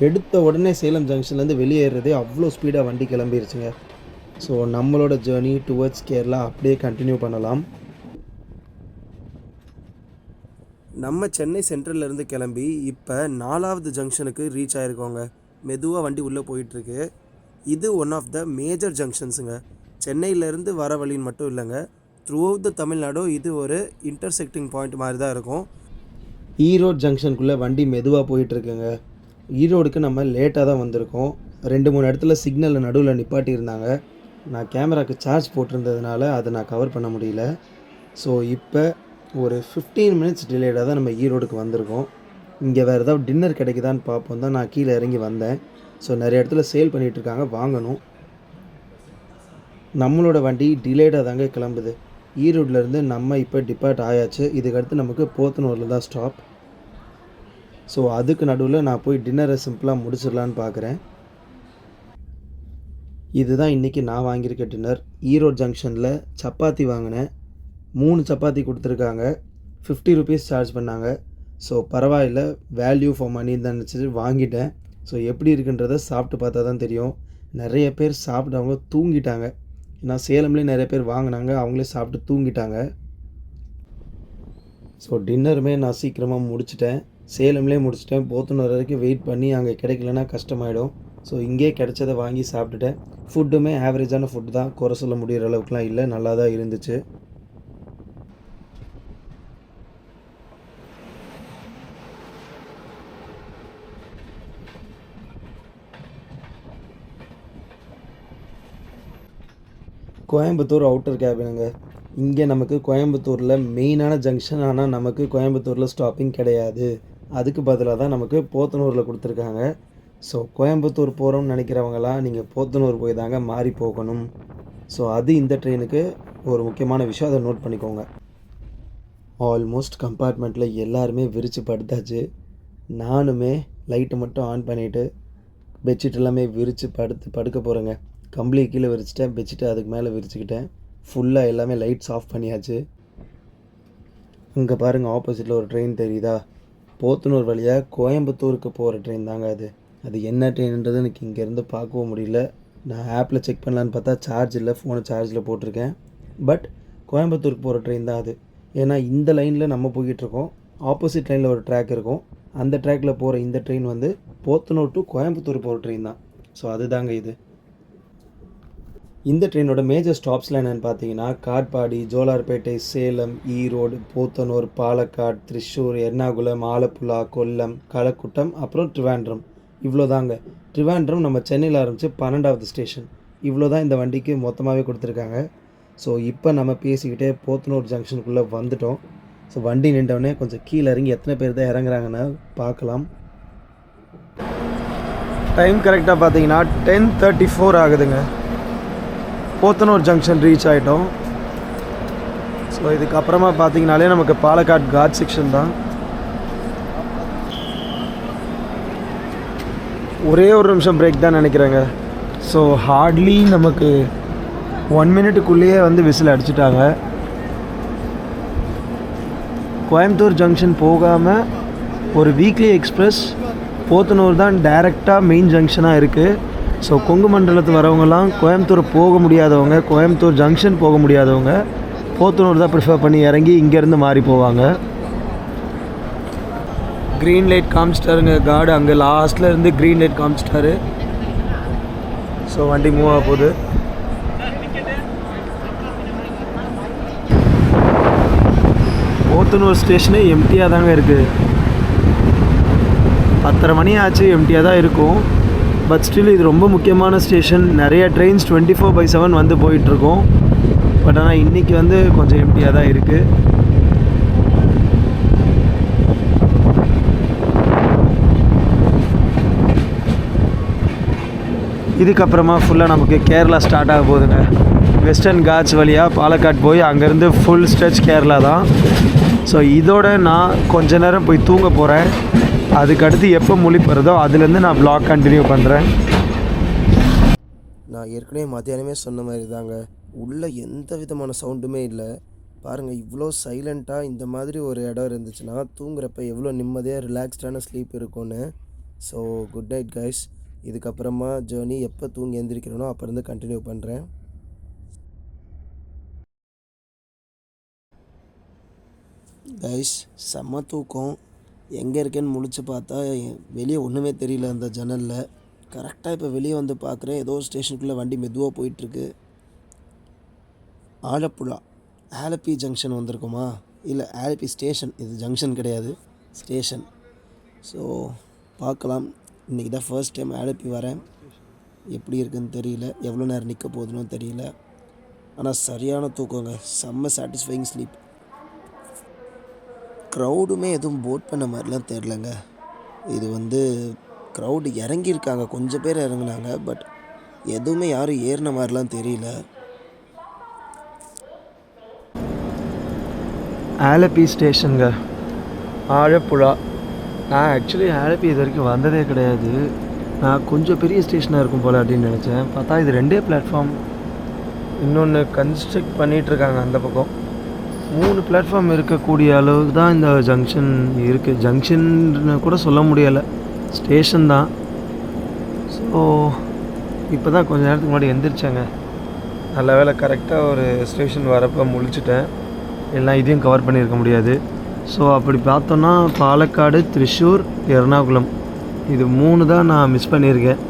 எடுத்த உடனே சேலம் ஜங்ஷன்லேருந்து வெளியேறதே அவ்வளோ ஸ்பீடாக வண்டி கிளம்பிருச்சுங்க. ஸோ நம்மளோட ஜேர்னி டுவர்ட்ஸ் கேரளா அப்படியே கண்டினியூ பண்ணலாம். நம்ம சென்னை சென்ட்ரல்லேருந்து கிளம்பி இப்போ 4வது ஜங்ஷனுக்கு ரீச் ஆகிருக்கோங்க. மெதுவாக வண்டி உள்ளே போயிட்டுருக்கு. இது ஒன் ஆஃப் த மேஜர் ஜங்ஷன்ஸுங்க. சென்னையிலேருந்து வர வழின்னு மட்டும் இல்லைங்க, த்ரூ அவுட் த தமிழ்நாடு இது ஒரு இன்டர்செக்டிங் பாயிண்ட் மாதிரி தான் இருக்கும். ஈரோடு ஜங்ஷனுக்குள்ளே வண்டி மெதுவாக போயிட்டுருக்குங்க. ஈரோடுக்கு நம்ம லேட்டாக தான் வந்திருக்கோம். 2-3 இடத்துல சிக்னலில் நடுவில் நிப்பாட்டியிருந்தாங்க. நான் கேமராவுக்கு சார்ஜ் போட்டிருந்ததுனால அதை நான் கவர் பண்ண முடியல. ஸோ இப்போ ஒரு 15 மினிட்ஸ் டிலேடாக தான் நம்ம ஈரோடுக்கு வந்திருக்கோம். இங்கே வேறு ஏதாவது டின்னர் கிடைக்குதான்னு பார்ப்போம் தான் நான் கீழே இறங்கி வந்தேன். ஸோ நிறைய இடத்துல சேல் பண்ணிகிட்ருக்காங்க, வாங்கணும். நம்மளோட வண்டி டிலேடாக தாங்க கிளம்புது. ஈரோட்லேருந்து நம்ம இப்போ டிபார்ட் ஆயாச்சு. இதுக்கடுத்து நமக்கு போத்தனூரில் தான் ஸ்டாப். ஸோ அதுக்கு நடுவில் நான் போய் டின்னரை சிம்பிளாக முடிச்சிடலான்னு பார்க்குறேன். இதுதான் இன்றைக்கி நான் வாங்கியிருக்க டின்னர். ஈரோடு ஜங்ஷனில் சப்பாத்தி வாங்கினேன். 3 சப்பாத்தி கொடுத்துருக்காங்க. 50 ருபீஸ் சார்ஜ் பண்ணாங்க. ஸோ பரவாயில்ல, வேல்யூ ஃபார் மணின்னு தான் நினச்சிட்டு வாங்கிட்டேன். ஸோ எப்படி இருக்குன்றதை சாப்பிட்டு பார்த்தா தான் தெரியும். நிறைய பேர் சாப்பிட்டவங்க தூங்கிட்டாங்க. ஏன்னா சேலம்லேயே நிறைய பேர் வாங்கினாங்க, அவங்களே சாப்பிட்டு தூங்கிட்டாங்க. ஸோ டின்னருமே நான் சீக்கிரமாக முடிச்சிட்டேன். சேலம்லேயே முடிச்சிட்டேன். போத்தனூர் வரைக்கும் வெயிட் பண்ணி அங்கே கிடைக்கலன்னா கஷ்டமாயிடும். ஸோ இங்கே கிடைச்சதை வாங்கி சாப்பிட்டுட்டேன். ஃபுட்டுமே ஆவரேஜான ஃபுட்டு தான், குறை சொல்ல முடிகிற அளவுக்குலாம் இல்லை, நல்லா தான் இருந்துச்சு. கோயம்புத்தூர் அவுட்டர் கேபினுங்க. இங்கே நமக்கு கோயம்புத்தூரில் மெயினான ஜங்ஷன், ஆனால் நமக்கு கோயம்புத்தூரில் ஸ்டாப்பிங் கிடையாது. அதுக்கு பதிலாக தான் நமக்கு போத்தனூரில் கொடுத்துருக்காங்க. ஸோ கோயம்புத்தூர் போகிறோம்னு நினைக்கிறவங்களாம் நீங்கள் போத்தனூர் போய் தாங்க மாறி போகணும். ஸோ அது இந்த ட்ரெயினுக்கு ஒரு முக்கியமான விஷயம், அதை நோட் பண்ணிக்கோங்க. ஆல்மோஸ்ட் கம்பார்ட்மெண்ட்டில் எல்லாருமே விரித்து படுத்தாச்சு. நானுமே லைட்டை மட்டும் ஆன் பண்ணிவிட்டு பெட்ஷீட் எல்லாமே விரித்து படுக்க போகிறேங்க. கம்பளி கீழே விரிச்சிட்டேன், பெட்ஷீட்டை அதுக்கு மேலே விரிச்சுக்கிட்டேன். ஃபுல்லாக எல்லாமே லைட்ஸ் ஆஃப் பண்ணியாச்சு. இங்கே பாருங்கள், ஆப்போசிட்டில் ஒரு ட்ரெயின் தெரியுதா? போத்தனூர் வழியாக கோயம்புத்தூருக்கு போகிற ட்ரெயின் தாங்க அது. அது என்ன ட்ரெயின்ன்றது எனக்கு இங்கேருந்து பார்க்கவும் முடியல. நான் ஆப்பில் செக் பண்ணலான்னு பார்த்தா சார்ஜ் இல்லை, ஃபோனை சார்ஜில் போட்டிருக்கேன். பட் கோயம்புத்தூருக்கு போகிற ட்ரெயின் தான் அது. ஏன்னா இந்த லைனில் நம்ம போய்கிட்டுருக்கோம், ஆப்போசிட் லைனில் ஒரு ட்ராக் இருக்கும். அந்த ட்ராக்கில் போகிற இந்த ட்ரெயின் வந்து போத்தனூர் டு கோயம்புத்தூர் போகிற ட்ரெயின் தான். ஸோ அதுதாங்க இது. இந்த ட்ரெயினோட மேஜர் ஸ்டாப்ஸ்லாம் என்னென்னு பார்த்தீங்கன்னா காட்பாடி, ஜோலார்பேட்டை, சேலம், ஈரோடு, போத்தனூர், பாலக்காடு, திருச்சூர், எர்ணாகுளம், ஆலப்புழா, கொல்லம், கலக்குட்டம், அப்புறம் ட்ரிவாண்ட்ரம். இவ்வளோ தாங்க. ட்ரிவாண்ட்ரம் நம்ம சென்னையில் ஆரம்பித்து 12வது ஸ்டேஷன். இவ்வளோ தான் இந்த வண்டிக்கு மொத்தமாகவே கொடுத்துருக்காங்க. ஸோ இப்போ நம்ம பேசிக்கிட்டே போத்தனூர் ஜங்ஷனுக்குள்ளே வந்துட்டோம். ஸோ வண்டி நின்றவுடனே கொஞ்சம் கீழே இறங்கி எத்தனை பேர் தான் இறங்குறாங்கன்னு பார்க்கலாம். டைம் கரெக்டாக பார்த்தீங்கன்னா 10:34 ஆகுதுங்க. போத்தனூர் ஜங்ஷன் ரீச் ஆகிட்டோம். ஸோ இதுக்கப்புறமா பார்த்தீங்கனாலே நமக்கு பாலக்காடு காட் செக்ஷன் தான். ஒரே ஒரு நிமிஷம் பிரேக் தான் நினைக்கிறேங்க. ஸோ ஹார்ட்லி நமக்கு 1 மினிட்டுக்குள்ளேயே வந்து விசில் அடிச்சிட்டாங்க. கோயம்புத்தூர் ஜங்ஷன் போகாமல் ஒரு வீக்லி எக்ஸ்பிரஸ் போத்தனூர் தான் டைரெக்டாக மெயின் ஜங்ஷனாக இருக்குது. ஸோ கொங்கு மண்டலத்து வரவங்கலாம் கோயம்புத்தூர் போக முடியாதவங்க, கோயம்புத்தூர் ஜங்ஷன் போக முடியாதவங்க போத்தனூர் தான் ப்ரிஃபர் பண்ணி இறங்கி இங்கேருந்து மாறி போவாங்க. க்ரீன் லைட் காமிச்சிட்டாருங்க கார்டு, அங்கே லாஸ்ட்டில் இருந்து க்ரீன் லைட் காமிச்சிட்டாரு. ஸோ வண்டி மூவ் ஆக போகுது. போத்தனூர் ஸ்டேஷனே எம்டியாக தாங்க இருக்குது. 10:30 மணி ஆச்சு, எம்டியாக தான் இருக்கும். பட் ஸ்டில் இது ரொம்ப முக்கியமான ஸ்டேஷன். நிறைய ட்ரெயின்ஸ் 24/7 வந்து போயிட்டுருக்கோம். பட் ஆனால் இன்றைக்கி வந்து கொஞ்சம் எம்டியாக தான் இருக்குது. இதுக்கப்புறமா ஃபுல்லாக நமக்கு கேரளா ஸ்டார்ட் ஆக போகுதுங்க. வெஸ்டர்ன் காட்ஸ் வழியாக பாலக்காடு போய் அங்கேருந்து ஃபுல் ஸ்ட்ரெச் கேரளா தான். ஸோ இதோட நான் கொஞ்ச நேரம் போய் தூங்க போகிறேன். அதுக்கடுத்து எப்போ முழிப்படுறதோ அதுலேருந்து நான் vlog கண்டினியூ பண்ணுறேன். நான் ஏற்கனவே மத்தியானமே சொன்ன மாதிரி தாங்க, உள்ளே எந்த விதமான சவுண்டுமே இல்லை. பாருங்கள், இவ்வளோ சைலண்ட்டாக இந்த மாதிரி ஒரு இடம் இருந்துச்சுன்னா தூங்குறப்ப எவ்வளோ நிம்மதியாக ரிலாக்ஸ்டான ஸ்லீப் இருக்கும்னு. So good night guys. இதுக்கப்புறமா ஜேர்னி எப்போ தூங்கி எழுந்திரிக்கிறேனோ அப்போ இருந்து கண்டினியூ பண்ணுறேன். கைஸ், செம்ம தூக்கம். எங்கே இருக்கேன்னு முழிச்சு பார்த்தா வெளியே ஒன்றுமே தெரியல அந்த ஜன்னலில். கரெக்டாக இப்போ வெளியே வந்து பார்க்குறேன், ஏதோ ஒரு ஸ்டேஷனுக்குள்ளே வண்டி மெதுவாக போயிட்டுருக்கு. ஆலப்புழா ஆலப்பி ஜங்ஷன் வந்திருக்குமா? இல்லை, ஆலப்பி ஸ்டேஷன். இது ஜங்ஷன் கிடையாது, ஸ்டேஷன். ஸோ பார்க்கலாம். இன்றைக்கி தான் ஃபர்ஸ்ட் டைம் ஆலப்பி வரேன். எப்படி இருக்குன்னு தெரியல, எவ்வளோ நேரம் நிற்க போகுதுன்னு தெரியல. ஆனால் சரியான தூக்கங்க, செம்ம சாட்டிஸ்ஃபைங் ஸ்லீப். க்ரௌடுமே எதுவும் போட் பண்ண மாதிரிலாம் தெரிலங்க. இது வந்து க்ரௌடு இறங்கியிருக்காங்க, கொஞ்சம் பேர் இறங்குனாங்க. பட் எதுவுமே யாரும் ஏறின மாதிரிலாம் தெரியல. ஆலப்பி ஸ்டேஷனுங்க, ஆலப்புழா. நான் ஆக்சுவலி ஆலப்பி இது வரைக்கும் வந்ததே கிடையாது. நான் கொஞ்சம் பெரிய ஸ்டேஷனாக இருக்கும் போல் அப்படின்னு நினச்சேன். பார்த்தா இது 2 பிளாட்ஃபார்ம், இன்னொன்று கன்ஸ்ட்ரக்ட் பண்ணிகிட்ருக்காங்க அந்த பக்கம். 3 பிளாட்ஃபார்ம் இருக்கக்கூடிய அளவுக்கு தான் இந்த ஜங்ஷன் இருக்குது. ஜங்ஷன்னு கூட சொல்ல முடியலை, ஸ்டேஷன் தான். ஸோ இப்போ தான் கொஞ்சம் நேரத்துக்கு முன்னாடி எந்திரிச்சாங்க. நல்ல வேலை கரெக்டாக ஒரு ஸ்டேஷன் வரப்போ முழிச்சிட்டேன், எல்லாம் இதையும் கவர் பண்ணியிருக்க முடியாது. ஸோ அப்படி பார்த்தோன்னா பாலக்காடு, திருச்சூர், எர்ணாகுளம் இது 3 தான் நான் மிஸ் பண்ணியிருக்கேன்.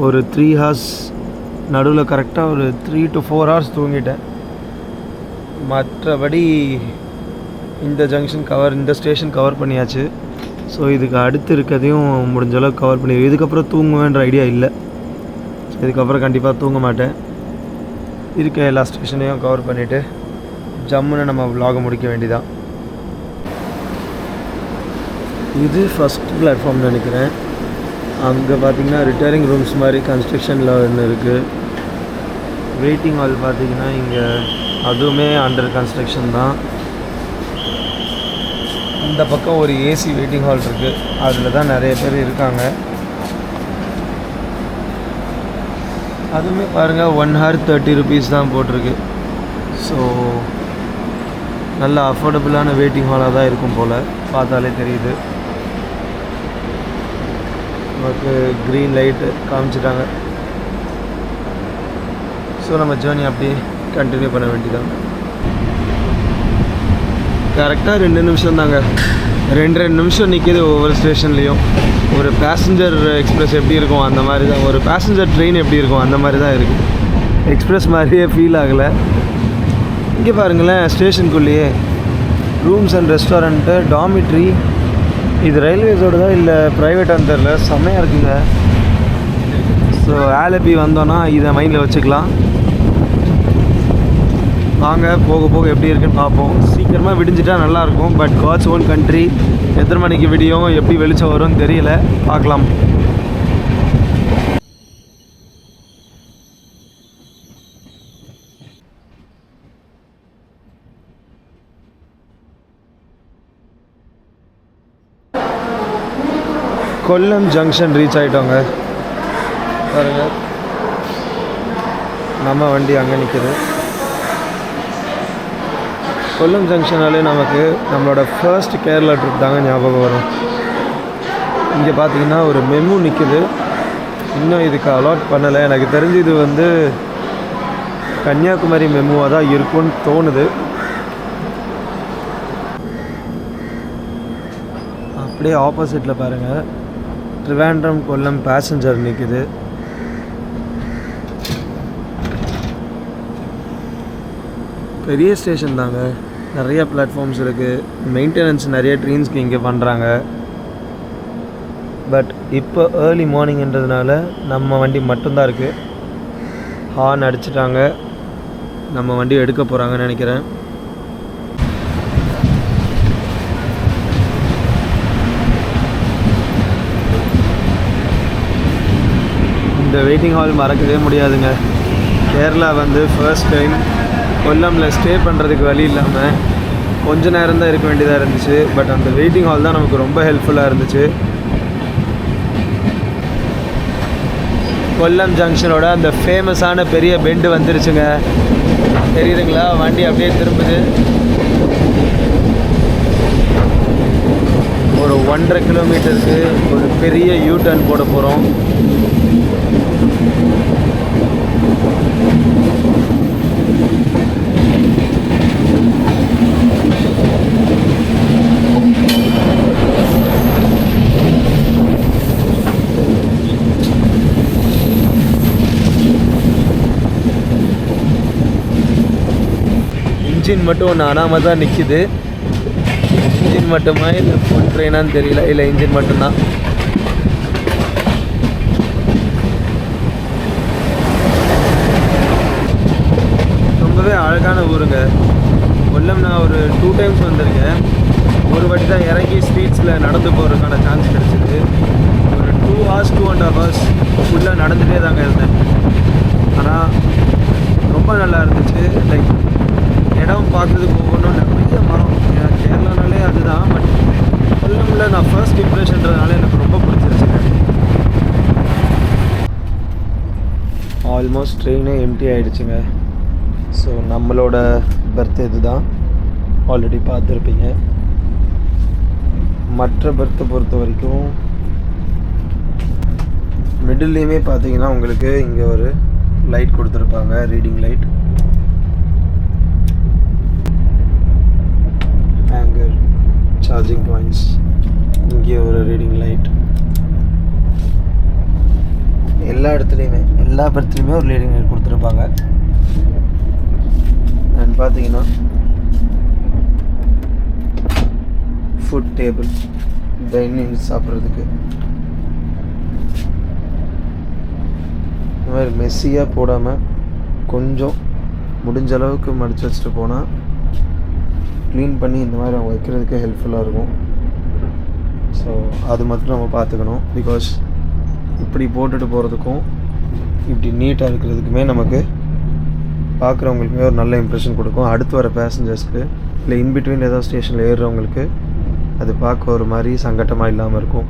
ஒரு 3 ஹார்ஸ் நடுவில் கரெக்டாக ஒரு 3 to 4 ஹார்ஸ் தூங்கிட்டேன். மற்றபடி இந்த ஜங்ஷன் இந்த ஸ்டேஷன் கவர் பண்ணியாச்சு. ஸோ இதுக்கு அடுத்து இருக்கிறதையும் முடிஞ்ச அளவுக்கு கவர் பண்ணி, இதுக்கப்புறம் தூங்குவேன்ற ஐடியா இல்லை. இதுக்கப்புறம் கண்டிப்பாக தூங்க மாட்டேன். இருக்க எல்லா ஸ்டேஷனையும் கவர் பண்ணிவிட்டு ஜம்முன்னு நம்ம vlog முடிக்க வேண்டியதான். இது ஃபஸ்ட் பிளாட்ஃபார்ம்னு நினைக்கிறேன். அங்கே பார்த்தீங்கன்னா ரிட்டேரிங் ரூம்ஸ் மாதிரி கன்ஸ்ட்ரக்ஷனில் ஒன்று இருக்குது. வெயிட்டிங் ஹால் பார்த்தீங்கன்னா இங்கே அதுவுமே அண்டர் கன்ஸ்ட்ரக்ஷன் தான். இந்த பக்கம் ஒரு ஏசி வெயிட்டிங் ஹால் இருக்குது, அதில் தான் நிறைய பேர் இருக்காங்க. அதுவுமே பாருங்கள் 1 hour 30 rupees தான் போட்டிருக்கு. ஸோ நல்ல அஃபோர்டபுளான வெயிட்டிங் ஹாலாக தான் இருக்கும் போல், பார்த்தாலே தெரியுது. நமக்கு க்ரீன் லைட்டு காமிச்சிட்டாங்க. ஸோ நம்ம ஜேர்னி அப்படியே கண்டினியூ பண்ண வேண்டியதாங்க. கரெக்டாக 2 நிமிஷம் தாங்க, 2 நிமிஷம் நிற்கிது ஒவ்வொரு ஸ்டேஷன்லேயும். ஒரு பேசஞ்சர் எக்ஸ்பிரஸ் எப்படி இருக்கும் அந்த மாதிரி தான், ஒரு பேசஞ்சர் ட்ரெயின் எப்படி இருக்கும் அந்த மாதிரி தான் இருக்குது. எக்ஸ்பிரஸ் மாதிரியே ஃபீல் ஆகலை. இங்கே பாருங்களேன், ஸ்டேஷனுக்குள்ளேயே ரூம்ஸ் அண்ட் ரெஸ்டாரண்ட்டு, டாமிட்ரி. இது ரயில்வேஸோடு தான் இல்லை ப்ரைவேட்டான்னு தெரில, செம்மையாக இருக்குங்க. ஸோ ஆலப்பி வந்தோன்னா இதை மைண்டில் வச்சுக்கலாம். வாங்க போக போக எப்படி இருக்குன்னு பார்ப்போம். சீக்கிரமாக விடிஞ்சிட்டா நல்லாயிருக்கும். பட் காட்ஸ் ஓன் கண்ட்ரி, எத்தனை மணிக்கு விடியும், எப்படி வெளிச்சம் வரும்னு தெரியல, பார்க்கலாம். கொல்லம் ஜங்ஷன் ரீச் ஆகிட்டோங்க. பாருங்க, நம்ம வண்டி அங்கே நிற்குது. கொல்லம் ஜங்ஷனாலே நமக்கு நம்மளோட ஃபர்ஸ்ட் கேரளா ட்ரிப் தாங்க ஞாபகம் வரும். இங்கே பார்த்தீங்கன்னா ஒரு மெமு நிற்குது, இன்னும் இதுக்கு அலாட் பண்ணலை. எனக்கு தெரிஞ்சு இது வந்து கன்னியாகுமரி மெமுவாக தான் இருக்கும்னு தோணுது. அப்படியே ஆப்போசிட்டில் பாருங்கள், ட்ரிவாண்ட்ரம் கொல்லம் பேசஞ்சர் நிற்குது. பெரிய ஸ்டேஷன் தாங்க, நிறைய பிளாட்ஃபார்ம்ஸ் இருக்குது. மெயின்டெனன்ஸ் நிறைய ட்ரெயின்ஸ்க்கு இங்கே பண்ணுறாங்க. பட் இப்போ ஏர்லி மார்னிங்ன்றதுனால நம்ம வண்டி மட்டும்தான் இருக்குது. ஹார்ன் அடிச்சிட்டாங்க, நம்ம வண்டி எடுக்க போகிறாங்கன்னு நினைக்கிறேன். இந்த வெயிட்டிங் ஹால் மறக்கவே முடியாதுங்க. கேரளா வந்து ஃபர்ஸ்ட் டைம் கொல்லமில் ஸ்டே பண்ணுறதுக்கு வழி இல்லாமல் கொஞ்ச நேரம் தான் இருக்க வேண்டியதாக இருந்துச்சு. பட் அந்த வெயிட்டிங் ஹால் தான் நமக்கு ரொம்ப ஹெல்ப்ஃபுல்லாக இருந்துச்சு. கொல்லம் ஜங்ஷனோட அந்த ஃபேமஸான பெரிய பெண்டு வந்துருச்சுங்க, தெரியுதுங்களா? வண்டி அப்படியே திரும்புது. ஒரு 1.5 கிலோமீட்டருக்கு ஒரு பெரிய யூ டர்ன் போட போகிறோம். இன்ஜின் மட்டும் ஒன்று அனாமல் தான் நிற்கிது. இன்ஜின் மட்டுமா இல்லை ஃபுல் ட்ரெயினான்னு தெரியல. இல்லை, இன்ஜின் மட்டும்தான். ரொம்பவே அழகான ஊருங்க கொல்லம். நான் ஒரு 2 times வந்திருக்கேன். ஒரு வாட்டி தான் இறங்கி ஸ்ட்ரீட்ஸில் நடந்து போகிறதுக்கான சான்ஸ் கிடச்சிது. ஒரு 2 hours 2.5 hours ஃபுல்லாக நடந்துகிட்டே தாங்க இருந்தேன். ஆனால் ரொம்ப நல்லா இருந்துச்சு. லைக் இடம் பார்க்குறதுக்கு ஒவ்வொன்றும் நிறைய மரம். கேரளானாலே அதுதான். பட் கொல்லமில் நான் ஃபர்ஸ்ட் இம்ப்ரெஷன்றதுனால எனக்கு ரொம்ப பிடிச்சிருச்சுங்க. ஆல்மோஸ்ட் ட்ரெயினே எம்டி ஆகிடுச்சுங்க. ஸோ நம்மளோட பெர்த் இது தான், ஆல்ரெடி பார்த்துருப்பீங்க. மற்ற பெர்த்தை பொறுத்த வரைக்கும் மிடில்லையுமே பார்த்தீங்கன்னா உங்களுக்கு இங்கே ஒரு லைட் கொடுத்துருப்பாங்க, reading light. Hanger, charging points, இங்கே ஒரு ரீடிங் லைட். எல்லா இடத்துலையுமே எல்லா பெர்த்லேயுமே ஒரு ரீடிங் லைட் கொடுத்துருப்பாங்க. அண்ட் பார்த்தீங்கன்னா ஃபுட் டேபிள், டைனிங் சாப்பிட்றதுக்கு இந்த மாதிரி மெஸ்ஸியாக போடாமல் கொஞ்சம் முடிஞ்ச அளவுக்கு மடித்து வச்சுட்டு போனால் க்ளீன் பண்ணி இந்த மாதிரி அவங்க வைக்கிறதுக்கு ஹெல்ப்ஃபுல்லாக இருக்கும். ஸோ அது மட்டும் நம்ம பார்த்துக்கணும். பிகாஸ் இப்படி போட்டுட்டு போகிறதுக்கும் இப்படி நீட்டாக இருக்கிறதுக்குமே நமக்கு பார்க்குறவங்களுக்குமே ஒரு நல்ல இம்ப்ரெஷன் கொடுக்கும். அடுத்து வர பேசஞ்சர்ஸ்க்கு இல்லை இன்பிட்வீன் ஏதாவது ஸ்டேஷனில் ஏறுறவங்களுக்கு அது பார்க்க ஒரு மாதிரி சங்கட்டமாக இல்லாமல் இருக்கும்.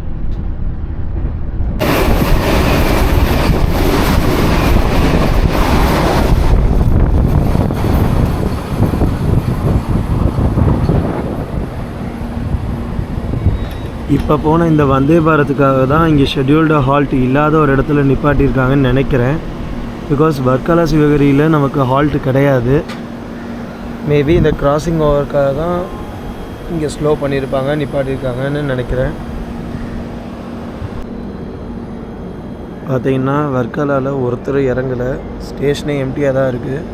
இப்போ போன இந்த வந்தே பாரத்துக்காக தான் இங்கே ஷெட்யூல்டு ஹால்ட் இல்லாத ஒரு இடத்துல நிப்பாட்டியிருக்காங்கன்னு நினைக்கிறேன். பிகாஸ் வர்க்கலா சிவகிரியில் நமக்கு ஹால்ட்டு கிடையாது. மேபி இந்த கிராசிங் ஓவருக்காக தான் இங்கே ஸ்லோ பண்ணியிருப்பாங்க, நிப்பாட்டியிருக்காங்கன்னு நினைக்கிறேன். பார்த்தீங்கன்னா வர்க்கலாவில் ஒருத்தர் இறங்கலை, ஸ்டேஷனே எம்டியாக தான் இருக்குது.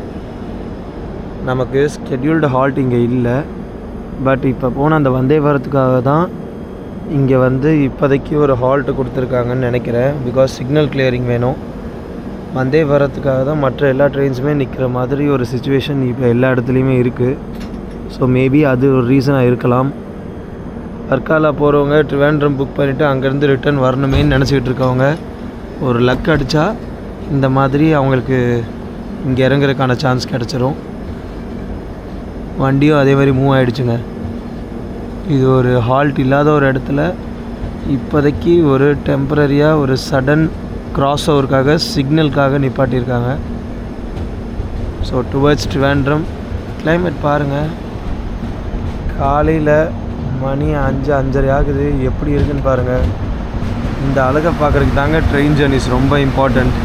நமக்கு ஸ்கெட்யூல்டு ஹால்ட் இங்கே இல்லை. பட் இப்போ போன அந்த வந்தே பாரத்துக்காக தான் இங்கே வந்து இப்போதைக்கு ஒரு ஹால்ட்டு கொடுத்துருக்காங்கன்னு நினைக்கிறேன். பிகாஸ் சிக்னல் கிளியரிங் வேணும். வந்தே பாரத்துக்காக தான் மற்ற எல்லா ட்ரெயின்ஸுமே நிற்கிற மாதிரி ஒரு சுச்சுவேஷன் இப்போ எல்லா இடத்துலையுமே இருக்குது. ஸோ மேபி அது ஒரு ரீசனாக இருக்கலாம். வர்க்காலா போகிறவங்க ட்ரிவாண்ட்ரம் புக் பண்ணிவிட்டு அங்கேருந்து ரிட்டர்ன் வரணுமேன்னு நினச்சிக்கிட்டு இருக்கவங்க ஒரு லக் அடித்தா இந்த மாதிரி அவங்களுக்கு இங்கே இறங்குறதுக்கான சான்ஸ் கிடச்சிரும். வண்டியும் அதே மாதிரி மூவ் ஆகிடுச்சுங்க. இது ஒரு ஹால்ட் இல்லாத ஒரு இடத்துல இப்போதைக்கு ஒரு டெம்பரரியாக ஒரு சடன் கிராஸ் ஓவருக்காக சிக்னலுக்காக நிப்பாட்டியிருக்காங்க. So towards Trivandrum. கிளைமேட் பாருங்கள், காலையில் மணி 5:30 ஆகுது. எப்படி இருக்குன்னு பாருங்கள். இந்த அழகை பார்க்குறதுக்கு தாங்க ட்ரெயின் ஜர்னிஸ் ரொம்ப இம்பார்ட்டண்ட்.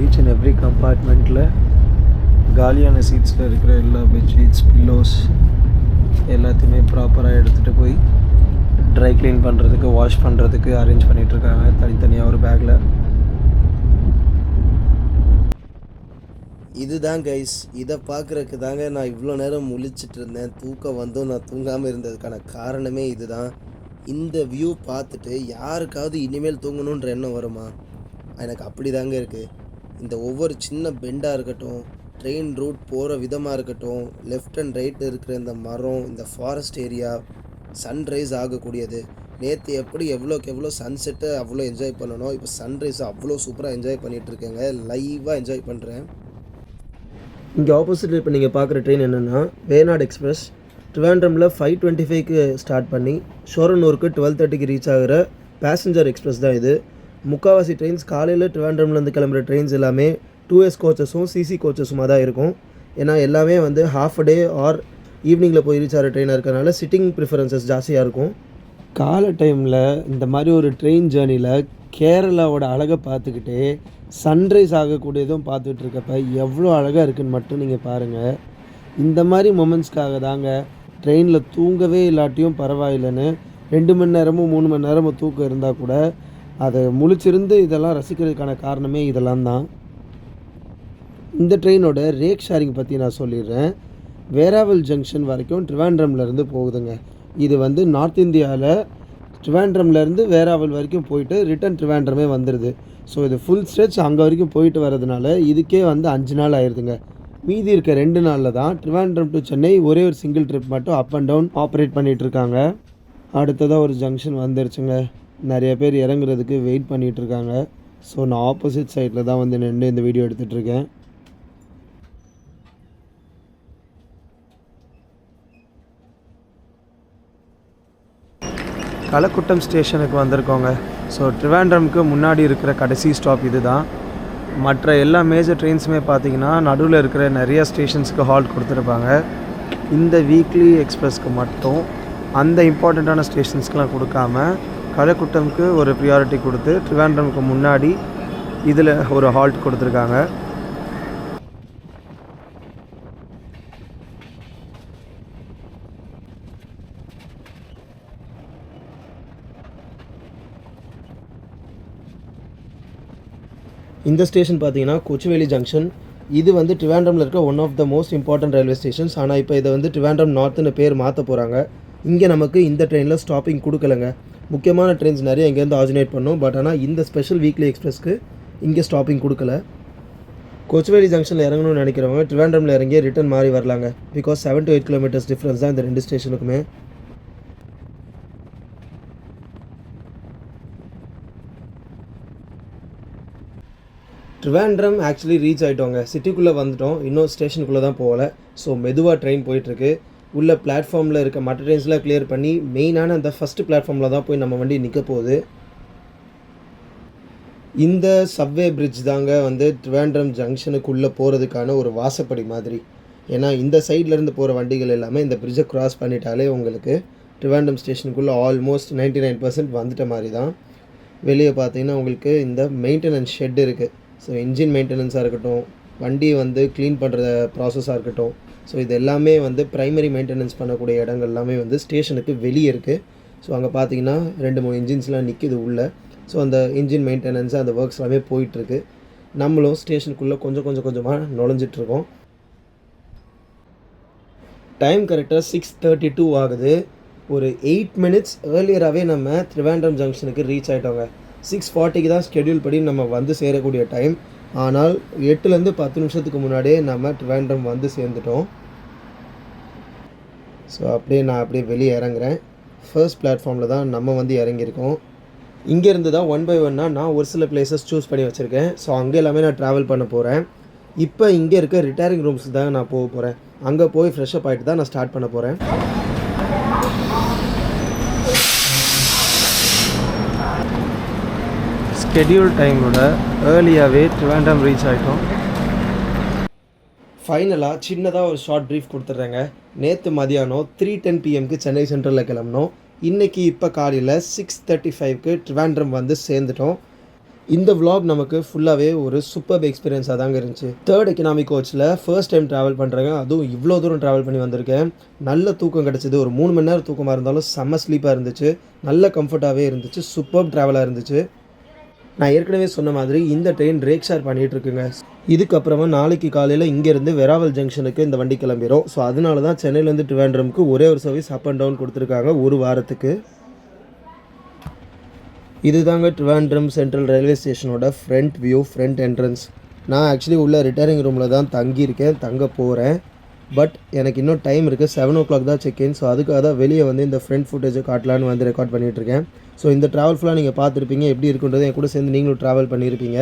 ஈச் அண்ட் எவ்ரி கம்பார்ட்மெண்ட்டில் காலியான சீட்ஸில் இருக்கிற எல்லா பெட்ஷீட்ஸ், பில்லோஸ் எல்லாத்தையுமே ப்ராப்பராக எடுத்துகிட்டு போய் ட்ரை க்ளீன் பண்ணுறதுக்கு, வாஷ் பண்ணுறதுக்கு அரேஞ்ச் பண்ணிகிட்ருக்காங்க தனித்தனியாக ஒரு பேக்கில். இதுதான் கைஸ், இதை பார்க்குறதுக்கு தாங்க நான் இவ்வளோ நேரம் முழிச்சிட்டு இருந்தேன். தூக்கம் வந்தும் நான் தூங்காமல் இருந்ததுக்கான காரணமே இதுதான். இந்த வியூ பார்த்துட்டு யாருக்காவது இனிமேல் தூங்கணுன்ற எண்ணம் வருமா? எனக்கு அப்படி தாங்க இருக்குது. இந்த ஒவ்வொரு சின்ன பெண்டாக இருக்கட்டும், ட்ரெயின் ரூட் போகிற விதமாக இருக்கட்டும், லெஃப்ட் அண்ட் ரைட் இருக்கிற இந்த மரம், இந்த ஃபாரஸ்ட் ஏரியா, சன்ரைஸ் ஆகக்கூடியது. நேற்று எப்படி எவ்வளோக்கு எவ்வளோ சன்செட்டை அவ்வளோ என்ஜாய் பண்ணணும், இப்போ சன்ரைஸை அவ்வளோ சூப்பராக என்ஜாய் பண்ணிகிட்ருக்கேங்க. லைவாக என்ஜாய் பண்ணுறேன். இங்கே ஆப்போசிட்டில் இப்போ நீங்கள் பார்க்குற ட்ரெயின் என்னென்னா வேனாடு எக்ஸ்பிரஸ். ட்ரிவாண்ட்ரமில் 5:25க்கு ஸ்டார்ட் பண்ணி ஷோரனூருக்கு 12:30க்கு ரீச் ஆகிற பேசஞ்சர் எக்ஸ்பிரஸ் தான் இது. முக்கால்வாசி ட்ரெயின்ஸ் காலையில் ட்ரிவாண்ட்ரம்லேருந்து கிளம்புற ட்ரெயின்ஸ் எல்லாமே 2S கோச்சஸும் சிசி கோச்சஸுமாக தான் இருக்கும். ஏன்னா எல்லாமே வந்து ஹாஃப் டே ஆர் ஈவினிங்கில் போய் ரீச் ஆகிற ட்ரெயினாக இருக்கிறனால சிட்டிங் ப்ரிஃபரன்சஸ் ஜாஸ்தியாக இருக்கும். காலை டைமில் இந்த மாதிரி ஒரு ட்ரெயின் ஜேர்னியில் கேரளாவோட அழகை பார்த்துக்கிட்டே சன்ரைஸ் ஆகக்கூடியதும் பார்த்துட்டு இருக்கப்ப எவ்வளோ அழகாக இருக்குதுன்னு மட்டும் நீங்கள் பாருங்கள். இந்த மாதிரி மொமெண்ட்ஸ்க்காக தாங்க ட்ரெயினில் தூங்கவே இல்லாட்டியும் பரவாயில்லைன்னு 2 மணி நேரமும் 3 மணி நேரமும் தூக்கம் இருந்தால் கூட அதை முழிச்சிருந்து இதெல்லாம் ரசிக்கிறதுக்கான காரணமே இதெல்லாம் தான். இந்த ட்ரெயினோட ரேக் ஷேரிங் பற்றி நான் சொல்லிடுறேன். வேராவல் ஜங்ஷன் வரைக்கும் ட்ரிவாண்ட்ரம்லேருந்து போகுதுங்க. இது வந்து நார்த் இந்தியாவில் ட்ரிவாண்ட்ரம்லேருந்து வேராவல் வரைக்கும் போயிட்டு ரிட்டன் ட்ரிவாண்ட்ரமே வந்துடுது. ஸோ இது ஃபுல் ஸ்ட்ரெச் அங்கே வரைக்கும் போயிட்டு வரதுனால இதுக்கே வந்து 5 நாள் ஆயிடுதுங்க. மீதி இருக்க 2 நாளில் தான் ட்ரிவாண்ட்ரம் டு சென்னை ஒரே ஒரு சிங்கிள் ட்ரிப் மட்டும் அப் அண்ட் டவுன் ஆப்ரேட் பண்ணிகிட்ருக்காங்க. அடுத்ததாக ஒரு ஜங்ஷன் வந்துருச்சுங்க. நிறைய பேர் இறங்குறதுக்கு வெயிட் பண்ணிகிட்ருக்காங்க. ஸோ நான் ஆப்போசிட் சைடில் தான் வந்து நின்று இந்த வீடியோ எடுத்துகிட்ருக்கேன். கலக்குட்டம் ஸ்டேஷனுக்கு வந்திருக்கோங்க. ஸோ ட்ரிவாண்ட்ரம்க்கு முன்னாடி இருக்கிற கடைசி ஸ்டாப் இது தான். மற்ற எல்லா மேஜர் ட்ரெயின்ஸுமே பார்த்திங்கன்னா நடுவில் இருக்கிற நிறைய ஸ்டேஷன்ஸுக்கு ஹால்ட் கொடுத்துருப்பாங்க. இந்த வீக்லி எக்ஸ்பிரஸ்க்கு மட்டும் அந்த இம்பார்ட்டண்ட்டான ஸ்டேஷன்ஸ்க்கெலாம் கொடுக்காம கலக்குட்டம்க்கு ஒரு ப்ரியாரிட்டி கொடுத்து ட்ரிவாண்ட்ரம்க்கு முன்னாடி இதில் ஒரு ஹால்ட் கொடுத்துருக்காங்க. இந்த ஸ்டேஷன் பார்த்தீங்கன்னா கொச்சுவேலி ஜங்ஷன். இது வந்து ட்ரிவாண்ட்ரமில் இருக்க one of the most important railway stations. ஆனால் இப்போ இதை வந்து ட்ரிவாண்ட்ரம் நார்த்துன்னு பேர் மாற்ற போகிறாங்க. இங்கே நமக்கு இந்த ட்ரெயினில் ஸ்டாப்பிங் கொடுக்கலங்க. முக்கியமான ட்ரெயின்ஸ் நிறைய இங்கேருந்து ஆரிஜினேட் பண்ணோம். பட் ஆனால் இந்த ஸ்பெஷல் வீக்லி எக்ஸ்பிரஸ்க்கு இங்கே ஸ்டாப்பிங் கொடுக்கல. கொச்சுவேலி ஜங்ஷனில் இறங்கணும்னு நினைக்கிறவங்க ட்ரிவாண்ட்ரமில் இறங்கி ரிட்டன் மாறி வரலாங்க. பிகாஸ் 7 to 8 கிலோமீட்டர்ஸ் டிஃப்ரென்ஸ் தான் இந்த 2 ஸ்டேஷனுக்குமே. ட்ரிவாண்ட்ரம் ஆக்சுவலி ரீச் ஆகிட்டோங்க. சிட்டிக்குள்ளே வந்துட்டோம், இன்னும் ஸ்டேஷனுக்குள்ளே தான் போகலை. ஸோ மெதுவாக ட்ரெயின் போயிட்டுருக்கு. உள்ள பிளாட்ஃபார்மில் இருக்க மற்ற ட்ரெயின்ஸ்லாம் கிளியர் பண்ணி மெயினான அந்த ஃபஸ்ட்டு பிளாட்ஃபார்மில் தான் போய் நம்ம வண்டி நிற்க போகுது. இந்த சப்வே பிரிட்ஜ் தாங்க வந்து ட்ரிவாண்ட்ரம் ஜங்ஷனுக்குள்ளே போகிறதுக்கான ஒரு வாசப்படி மாதிரி. ஏன்னா இந்த சைட்லேருந்து போகிற வண்டிகள் எல்லாமே இந்த பிரிட்ஜை க்ராஸ் பண்ணிட்டாலே உங்களுக்கு ட்ரிவாண்ட்ரம் ஸ்டேஷனுக்குள்ளே ஆல்மோஸ்ட் 99% வந்துட்ட மாதிரி தான். வெளியே பார்த்தீங்கன்னா உங்களுக்கு இந்த மெயின்டெனன்ஸ் ஷெட் இருக்குது. ஸோ இன்ஜின் மெயின்டெனன்ஸாக இருக்கட்டும், வண்டி வந்து க்ளீன் பண்ணுற ப்ராசஸாக இருக்கட்டும், ஸோ இது எல்லாமே வந்து ப்ரைமரி மெயின்டெனன்ஸ் பண்ணக்கூடிய இடங்கள் எல்லாமே வந்து ஸ்டேஷனுக்கு வெளியே இருக்குது. ஸோ அங்கே பார்த்தீங்கன்னா 2-3 இன்ஜின்ஸ்லாம் நிற்கிது உள்ளே. ஸோ அந்த இன்ஜின் மெயின்டெனன்ஸ் அந்த ஒர்க்ஸ் எல்லாமே போயிட்டுருக்கு. நம்மளும் ஸ்டேஷனுக்குள்ளே கொஞ்சமாக நுழைஞ்சிட்ருக்கோம். டைம் கரெக்டாக 6:32 ஆகுது. ஒரு 8 minutes ஏர்லியராகவே நம்ம ட்ரிவாண்ட்ரம் ஜங்ஷனுக்கு ரீச் ஆகிட்டோங்க. 6:40க்கு தான் ஸ்கெடியூல் படி நம்ம வந்து சேரக்கூடிய டைம். ஆனால் 8லேருந்து 10 நிமிஷத்துக்கு முன்னாடியே நம்ம ட்ரிவாண்ட்ரம் வந்து சேர்ந்துட்டோம். ஸோ நான் அப்படியே வெளியே இறங்குறேன். ஃபர்ஸ்ட் பிளாட்ஃபார்மில் தான் நம்ம வந்து இறங்கியிருக்கோம். இங்கேருந்து தான் 1 by 1 நான் ஒரு சில பிளேசஸ் சூஸ் பண்ணி வச்சுருக்கேன். ஸோ அங்கே எல்லாமே நான் ட்ராவல் பண்ண போகிறேன். இப்போ இங்கே இருக்க ரிட்டையரிங் ரூம்ஸ் தான் நான் போக போகிறேன். அங்கே போய் ஃப்ரெஷ்அப் ஆகிட்டு தான் நான் ஸ்டார்ட் பண்ண போகிறேன். ஸ்கெடியூல் டைமோட ஏர்லியாகவே ட்ரிவாண்ட்ரம் ரீச் ஆகிட்டோம். ஃபைனலாக சின்னதாக ஒரு ஷார்ட் ப்ரீஃப் கொடுத்துட்றேங்க. நேற்று மதியானம் 3:10 PM சென்னை சென்ட்ரலில் கிளம்பினோம். இன்றைக்கி இப்போ காலையில் 6:35க்கு ட்ரிவாண்ட்ரம் வந்து சேர்ந்துட்டோம். இந்த vlog நமக்கு ஃபுல்லாகவே ஒரு சூப்பர் எக்ஸ்பீரியன்ஸாக தாங்க இருந்துச்சு. 3rd எக்கனாமி கோச்சில் ஃபர்ஸ்ட் டைம் ட்ராவல் பண்ணுறேங்க. அதுவும் இவ்வளோ தூரம் ட்ராவல் பண்ணி வந்திருக்கேன். நல்ல தூக்கம் கிடச்சிது. ஒரு 3 மணி நேரம் தூக்கமாக இருந்தாலும் செம்ம ஸ்லீப்பாக இருந்துச்சு. நல்ல கம்ஃபர்ட்டாகவே இருந்துச்சு. சூப்பர் ட்ராவலாக இருந்துச்சு. நான் ஏற்கனவே சொன்ன மாதிரி இந்த ட்ரெயின் ரேக் ஷேர் பண்ணிகிட்ருக்குங்க. இதுக்கப்புறமா நாளைக்கு காலையில் இங்கேருந்து வெராவல் ஜங்ஷனுக்கு இந்த வண்டி கிளம்பிடும். ஸோ அதனால தான் சென்னையிலேருந்து ட்ரிவாண்ட்ரம்க்கு ஒரே ஒரு சர்வீஸ் அப் அண்ட் டவுன் கொடுத்துருக்காங்க ஒரு வாரத்துக்கு. இதுதாங்க ட்ரிவாண்ட்ரம் சென்ட்ரல் ரயில்வே ஸ்டேஷனோட ஃப்ரண்ட் வியூ, ஃப்ரண்ட் என்ட்ரன்ஸ். நான் ஆக்சுவலி உள்ள ரிட்டையரிங் ரூமில் தான் தங்க போகிறேன். பட் எனக்கு இன்னும் டைம் இருக்குது. 7 o'clock தான் செக்இன். ஸோ அதுக்காக தான் வெளியே வந்து இந்த ஃப்ரண்ட் ஃபுட்டேஜை காட்டலான்னு வந்து ரெக்கார்ட் பண்ணிகிட்ருக்கேன். ஸோ இந்த ட்ராவல் ஃபுல்லாக நீங்கள் பார்த்துருப்பீங்க. எப்படி இருக்குன்றது என் கூட சேர்ந்து நீங்களும் ட்ராவல் பண்ணியிருப்பீங்க.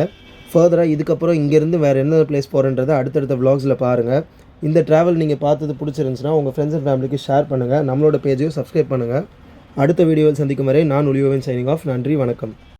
ஃபர்தராக இதுக்கப்புறம் இங்கேருந்து வேறு எந்த பிளேஸ் போகிறேன்றதை அடுத்தடுத்த vlogsல பாருங்கள். இந்த ட்ராவல் நீங்கள் பார்த்தது பிடிச்சிருந்துச்சுன்னா உங்கள் ஃப்ரெண்ட்ஸ் அண்ட் ஃபேமிலிக்கு ஷேர் பண்ணுங்கள். நம்மளோட பேஜையும் சப்ஸ்கிரைப் பண்ணுங்கள். அடுத்த வீடியோவில் சந்திக்கும் வரை நான் ஒலியோவின் சைனிங் ஆஃப். நன்றி, வணக்கம்.